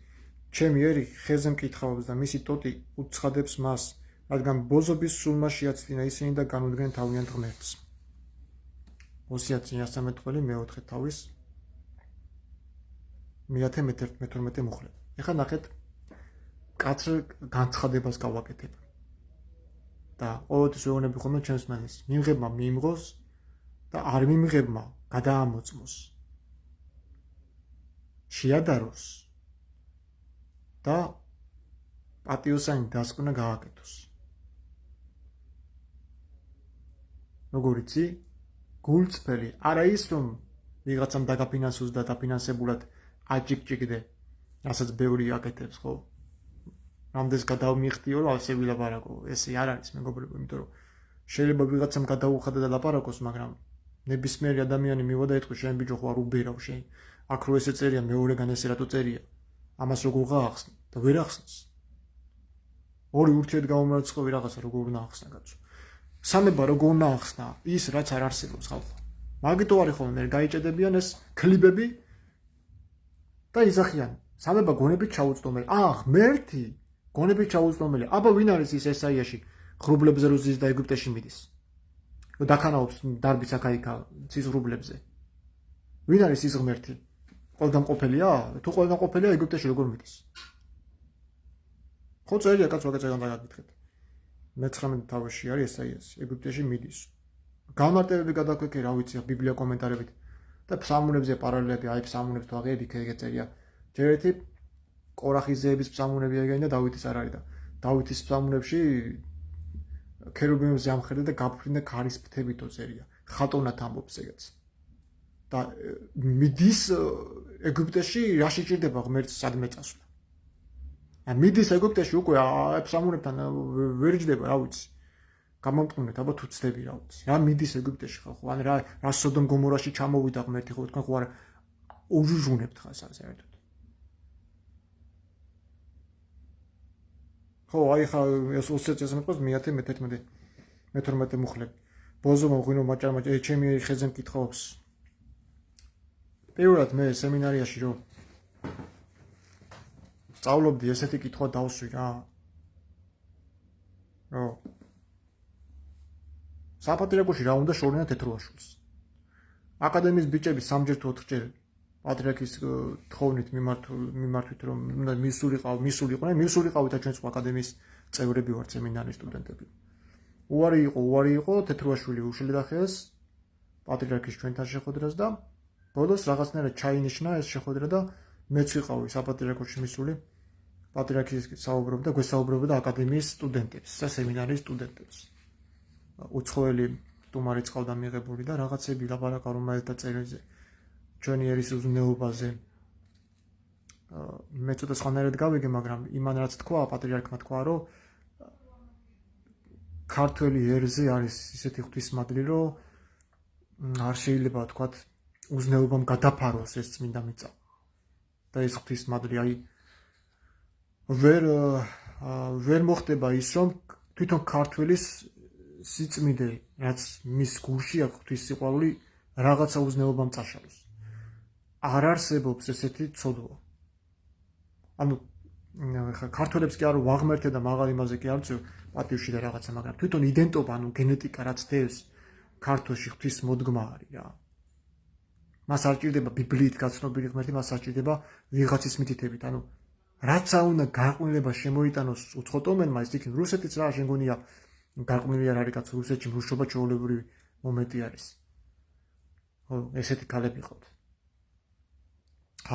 Speaker 1: ჩემი ერი ხეზე მკითხავობს და მისი ტოტი უცხადებს მას, რადგან ბოზობის სულმა შეაცდინა ისინი და განუდგნენ თავიანთ ღმერთს. ოსია წინასამეტყველი მეოთხე თავის მეათე მე-12 მუხლები. ეხლა ნახეთ კაცრ განცხადებას გავაკეთებ. და ყოველთვის ვეუბნები ხოლმე ჩემს მანეს, მიმღებმა მიიმღოს და არ მიმღებმა გადაამოწმოს. შეადაროს და პატიოსანი დასკვნა გააკეთოს. როგორ იცი? გულწრფელი, არა ის რომ ვიღაცამ დაგაფინანსოს და დაფინანსებულად აჭიკჭიკდე, რასაც ბევრი აკეთებს, ხო? რამდენს გადავმიხდიო რომ ასე ვილაპარაკო. ესე არ არის მეგობრებო, იმიტომ რომ შეიძლება ვიღაცამ გადაუხადა და ლაპარაკოს, მაგრამ ნებისმიერი ადამიანი მივა და ეთქვი შენ ბიჭო ხო არ უბერავ შენ აქ რო ესე წერია მეორეგან ესე რატო წერია ამას როგორ გაახსნა და ვერ ახსნას ორი ურთიერთგამომარცხებები რაღაცა როგორ უნდა ახსნა კაცო სამება როგორ უნდა ახსნა ის რაც არ არსებობს ხალხო მაგიტო არის ხოლმე გაიჭედებიან ეს კლიბები და იზახიან სამება გონებით ჩაუწდომელი ღმერთი გონებით ჩაუწდომელი აბა ვინ არის ის ესაიაში ღრუბლებზე რო ზის და ეგვიპტეში მიდის დაქანაობს დარბის აქა-იქა ცის ღრუბლებზე ვინ არის ის ღმერთი ყველგანყოფელია თუ ყველგანყოფელია ეგვიპტეში როგორ მიდის ხო წერია კაცო აგეცაგან დაგაკითხეთ მე-19 თავში არის ესაიას ეგვიპტეში მიდის განმარტებები გადაგვექე რა ვიცი ბიბლია კომენტარებით და ფსალმუნებზე პარალელები აი ფსალმუნებს თუ აღიები ეგ წერია ჯერ ერთი კორახის ზეების ფსალმუნები ეგენი და დავითის არ არის და დავითის ფსალმუნებში ქერუბიმებზე ამხედა და გაფრინდა ქარის ფრთებითო წერია ხატოვნად ამბობს ეგეც და მიდის ეგვიპტეში რა შეჭირდება ღმერთს სადმე წასვლა მიდის ეგვიპტეში უკვე ფსალმუნებთან ვერ ჯდება რა ვიცი გამომტყუნეთ აბა თუ ცდები რა ვიცი რა მიდის ეგვიპტეში ხალხო ან რა სოდომ გომორაში ჩამოვიდა ღმერთი ხო თქვენ ხო არ უჟუჟუნებთ ხა საერთოდ ხო აი ხა ეს 20 მეტყვის მე-10 მე-11 მე-12 მუხლები ბოზომა ღვინო მაჭარმა ჩემი ხეზე მკითხავს პირველად მე სემინარიაში რომ სწავლობდი ესეთი კითხვა დავსვი რა რომ საპატრიარქოში რა უნდა შორნათ ეთროაშვილს აკადემიის ბიჭები 3-ჯერ თუ 4-ჯერ პატრიარქის თხოვნით მიმართვით რომ უნდა მისულიყავით და ჩვენც აკადემიის წევრები ვართ სემინარის სტუდენტები უარი იყო თეთრუაშვილი უშლიდა ხელს პატრიარქის ჩვენთან შეხვედრას და ბოლოს რაღაცნაირად ჩაინიშნა ეს შეხვედრა და მეც ვიყავი საპატრიარქოში მისული პატრიარქის საუბრობდა გვესაუბრებოდა აკადემიის სტუდენტებს და სემინარის სტუდენტებს უცხოელი სტუმარი წყავდა მიღებული და რაღაცები ლაპარაკა რომელთა წერიზე ჩვენი ერის უზნეობაზე მე ცოტა სხვანაირად გავიგე მაგრამ იმან რაც თქვა პატრიარქმა თქვა რომ ქართველი ერზე არის ისეთი ღვთისმადლი რომ არ შეიძლება თქვა უზნეობამ გადაფაროს ეს წმინდა მიწა და ეს ღვთისმადლი აი ვერ მოხდება ის რომ თვითონ ქართველის სიწმინდე რაც მის გულში აქვს ღვთის სიყვარული რაღაცა უზნეობამ წაშალოს არ არსებობს ესეთი ცოდვა ანუ ხა ქართველებს კი არ ვაღმერთე და მაღალ იმაზე კი არ ვწევ პატივში და რაღაცა მაგრამ თვითონ იდენტობა ანუ გენეტიკა რაც დევს ქართველში ღვთის მოდგმა არის რა მას არ ჭირდება ბიბლიით გაცნობილი ღმერთი მას არ ჭირდება ვიღაცის მითითებით ანუ რაც უნდა გაყვნილება შემოიტანოს უცხოტომენმა ის იქ რუსეთიც რა შენ გონია გაყვნილი არ არის კაცო რუსეთში მრუშობა ჩვეულებრივი მომენტი არის ხო ესეთი ქალები ყავთ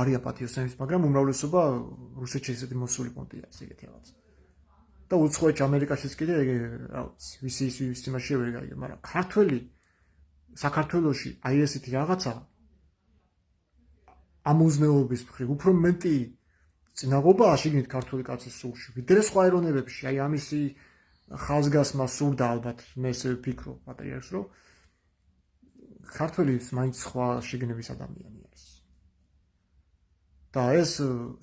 Speaker 1: არია პატიოსნების მაგრამ უმრავლესობა რუსეთში ესეთი მოსული პონტია ეგეთი რაღაც და უცხოეთში ამერიკაშიც კიდე რა ვიცი ვის იმაში ვერ გაიგე მაგრამ ქართველი საქართველოში აი ესეთი რაღაცა ამუზნეობის მხრივ უფრო მეტი წინაღობაა შიგნით ქართული კაცის სულში ვიდრე სხვა ეროვნებებში აი ამისი ხაზგასმა სურდა ალბათ მე ესე ვფიქრობ პატრიარქს რომ ქართველი მაინც სხვა შიგნების ადამიანი არის და ეს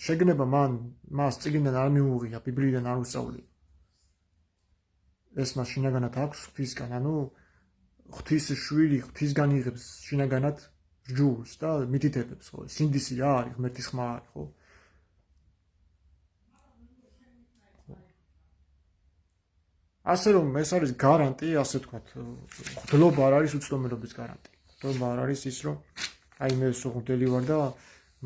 Speaker 1: შეგნება მას წიგნიდან არ მიუღია ბიბლიიდან არ უსწავლია ეს მას შინაგანად აქვს ღვთისგან ანუ ღვთის შვილი ღვთისგან იღებს შინაგანად ჯულს და მითითებებს ხო სინდისი რა არის ღმერთის ხმა არის ხო ასე რომ ეს არის გარანტი ასე ვთქვათ ღლობა არ არის უცდომელობის გარანტი ღლობა არ არის ის რომ აი მე სუღდელი ვარ და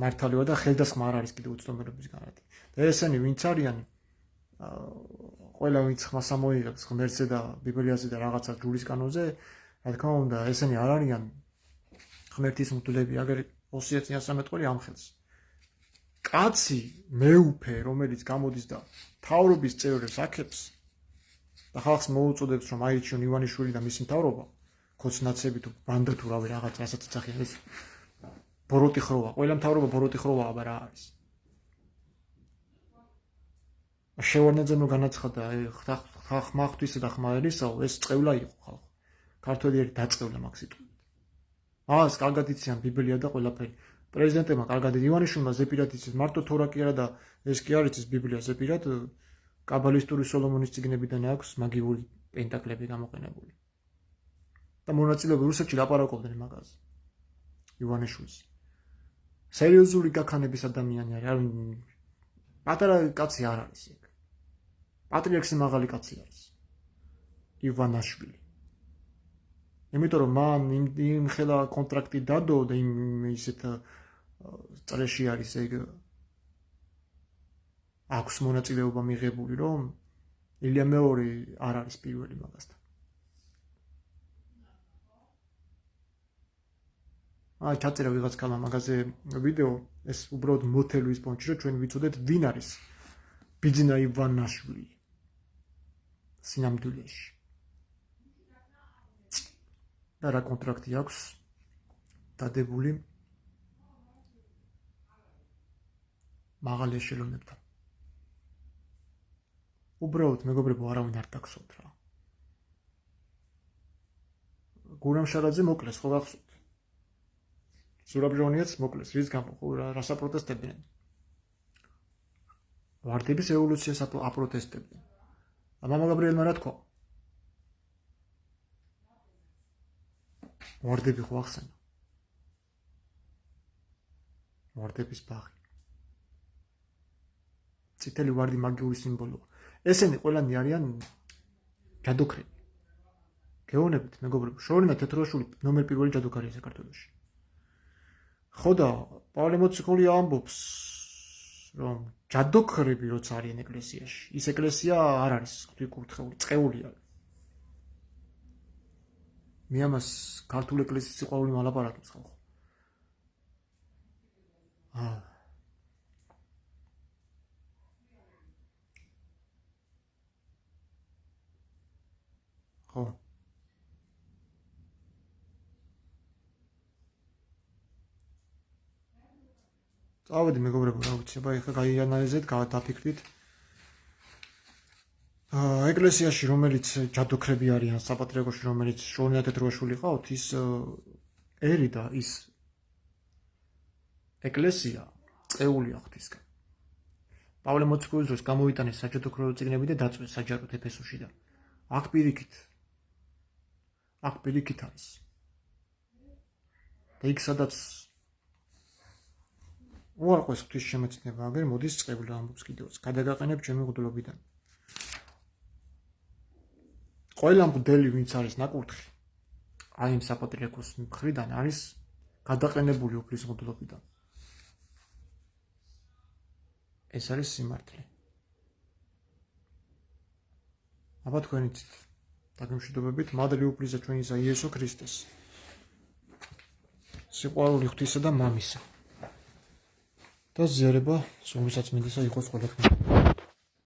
Speaker 1: მართალი ვარ და ხელდასხმა არ არის კიდე უცდომელობის გარანტი და ესენი ვინც არიან ყველა ვინც ხმას ამოიღებს ღმერთზე და ბიბლიაზე და რაღაცა ჯულის კანონზე რა თქმა უნდა ესენი არ არიან ღმერთის მღვდლები აგერ 20-13 ყოლი ამ ხელს კაცი მეუფე რომელიც გამოდის და მთავრობის წევრებს აქებს და ხალხს მოუწოდებს რომ აირჩიონ ივანიშვილი და მისი მთავრობა ქოცნაცები თუ ბანდა თუ რავი რაღაც რასაც იცახიან ეს ბოროტი ხროვა ყველა მთავრობა ბოროტი ხროვა აბა რა არის შევარდნაძემ განაცხადა ხმა ღვთისა და ხმა ერისაო ეს წევლა იყო ხალხო ქართველი დაწყევლა მაგ სიტყვით მას კარგად იციან ბიბლია და ყველაფერი. პრეზიდენტებმა კარგად ივანიშვილმა ზეპირად იცის, მარტო თორა კი არა და ეს კი არ იცის ბიბლია ზეპირად, კაბალისტური სოლომონის წიგნებიდან აქვს მაგიური პენტაკლები გამოყენებული. და მონაწილეები რუსეთში ლაპარაკობდნენ მაგაზე. ივანიშვილს. სერიოზული გაქანების ადამიანი არის, არ პატარა კაცი არ არის ეგ. პატრიარქი მაღალი კაცი არის. ივანაშვილი. იმიტომ რომ მან იმ ხელა კონტრაქტი დადო და იმ ისეთ წრეში არის ეგ აქვს მონაწილეობა მიღებული, რომ ილია მეორე არ არის პირველი მაგასთან. ჩაწერა ვიღაც კამა მაგაზე ვიდეო, ეს უბრალოდ მოთელვის პონჩი, რომ ჩვენ ვიცოდეთ ვინ არის ბიძინა ივანაშვილი სინამდვილეში. და რა კონტრაქტი აქვს დადებული მაღალი ეშელონებთან. უბრალოდ მეგობრებო, არავინ არ დაგსვათ რა. გურამ შარაძე მოკლეს, ხო გახსოვთ? ზურაბ-ჟონიაც მოკლეს, რის გამო, ხო რა საპროტესტებდნენ? ვარდების ევოლუციას აპროტესტებდნენ. მამა გაბრიელმა რა თქვა? ვარდები ხო ახსენა? ვარდების ბაღი. წითელი ვარდი მაგიური სიმბოლოა. ესენი ყველანი არიან ჯადოქრები. გეუბნებით, მეგობრებო, შორინა თეთროშვილი ნომერ პირველი ჯადოქარია საქართველოში. ხო და პავლე მოციქული ამბობს, რომ ჯადოქრები როცა არიან ეკლესიაში, ის ეკლესია არ არის ღვთისმკურთხეული, წყეული არის. მე ამას ქართულ ეკლესიის სიყვარული მალაპარაკებს ხალხო. ხო. წავედი მეგობრებო, რა ვიცი, ეხლა გაიანალიზეთ, გადაფიქრდით. ეკლესიაში, რომელიც ჯადოქრები არიან, საპატრიარქოში, რომელიც შორინა თეთროშვილი ყავთ, ის ერი და ის ეკლესია წეულია ღვთისგან. პავლე მოციქულის დროს გამოვიტანეს საჯადოქრო წიგნები და დაწვეს საჯაროდ ეფესოში და აქ პირიქით არის. და იქ სადაც უარყვეს ღვთის შემეცნება, აგერ მოდის წყებლა ამბობს კიდევაც. გადაგაყენებ ჩემი მღვდლობიდან. ყველა მღვდელი, ვინც არის ნაკურთხი, აი იმ საპატრიარქოს მხრიდან არის გადაყენებული უფლის მღვდლობიდან. ეს არის სიმართლე. აბა თქვენ იცით, დაგემშვიდობებით, მადლი უფლისა ჩვენისა იესო ქრისტეს. სიყვარული ღვთისა და მამისა. და ზიარება სულისაცმინდისა იყოს ყველაფერს.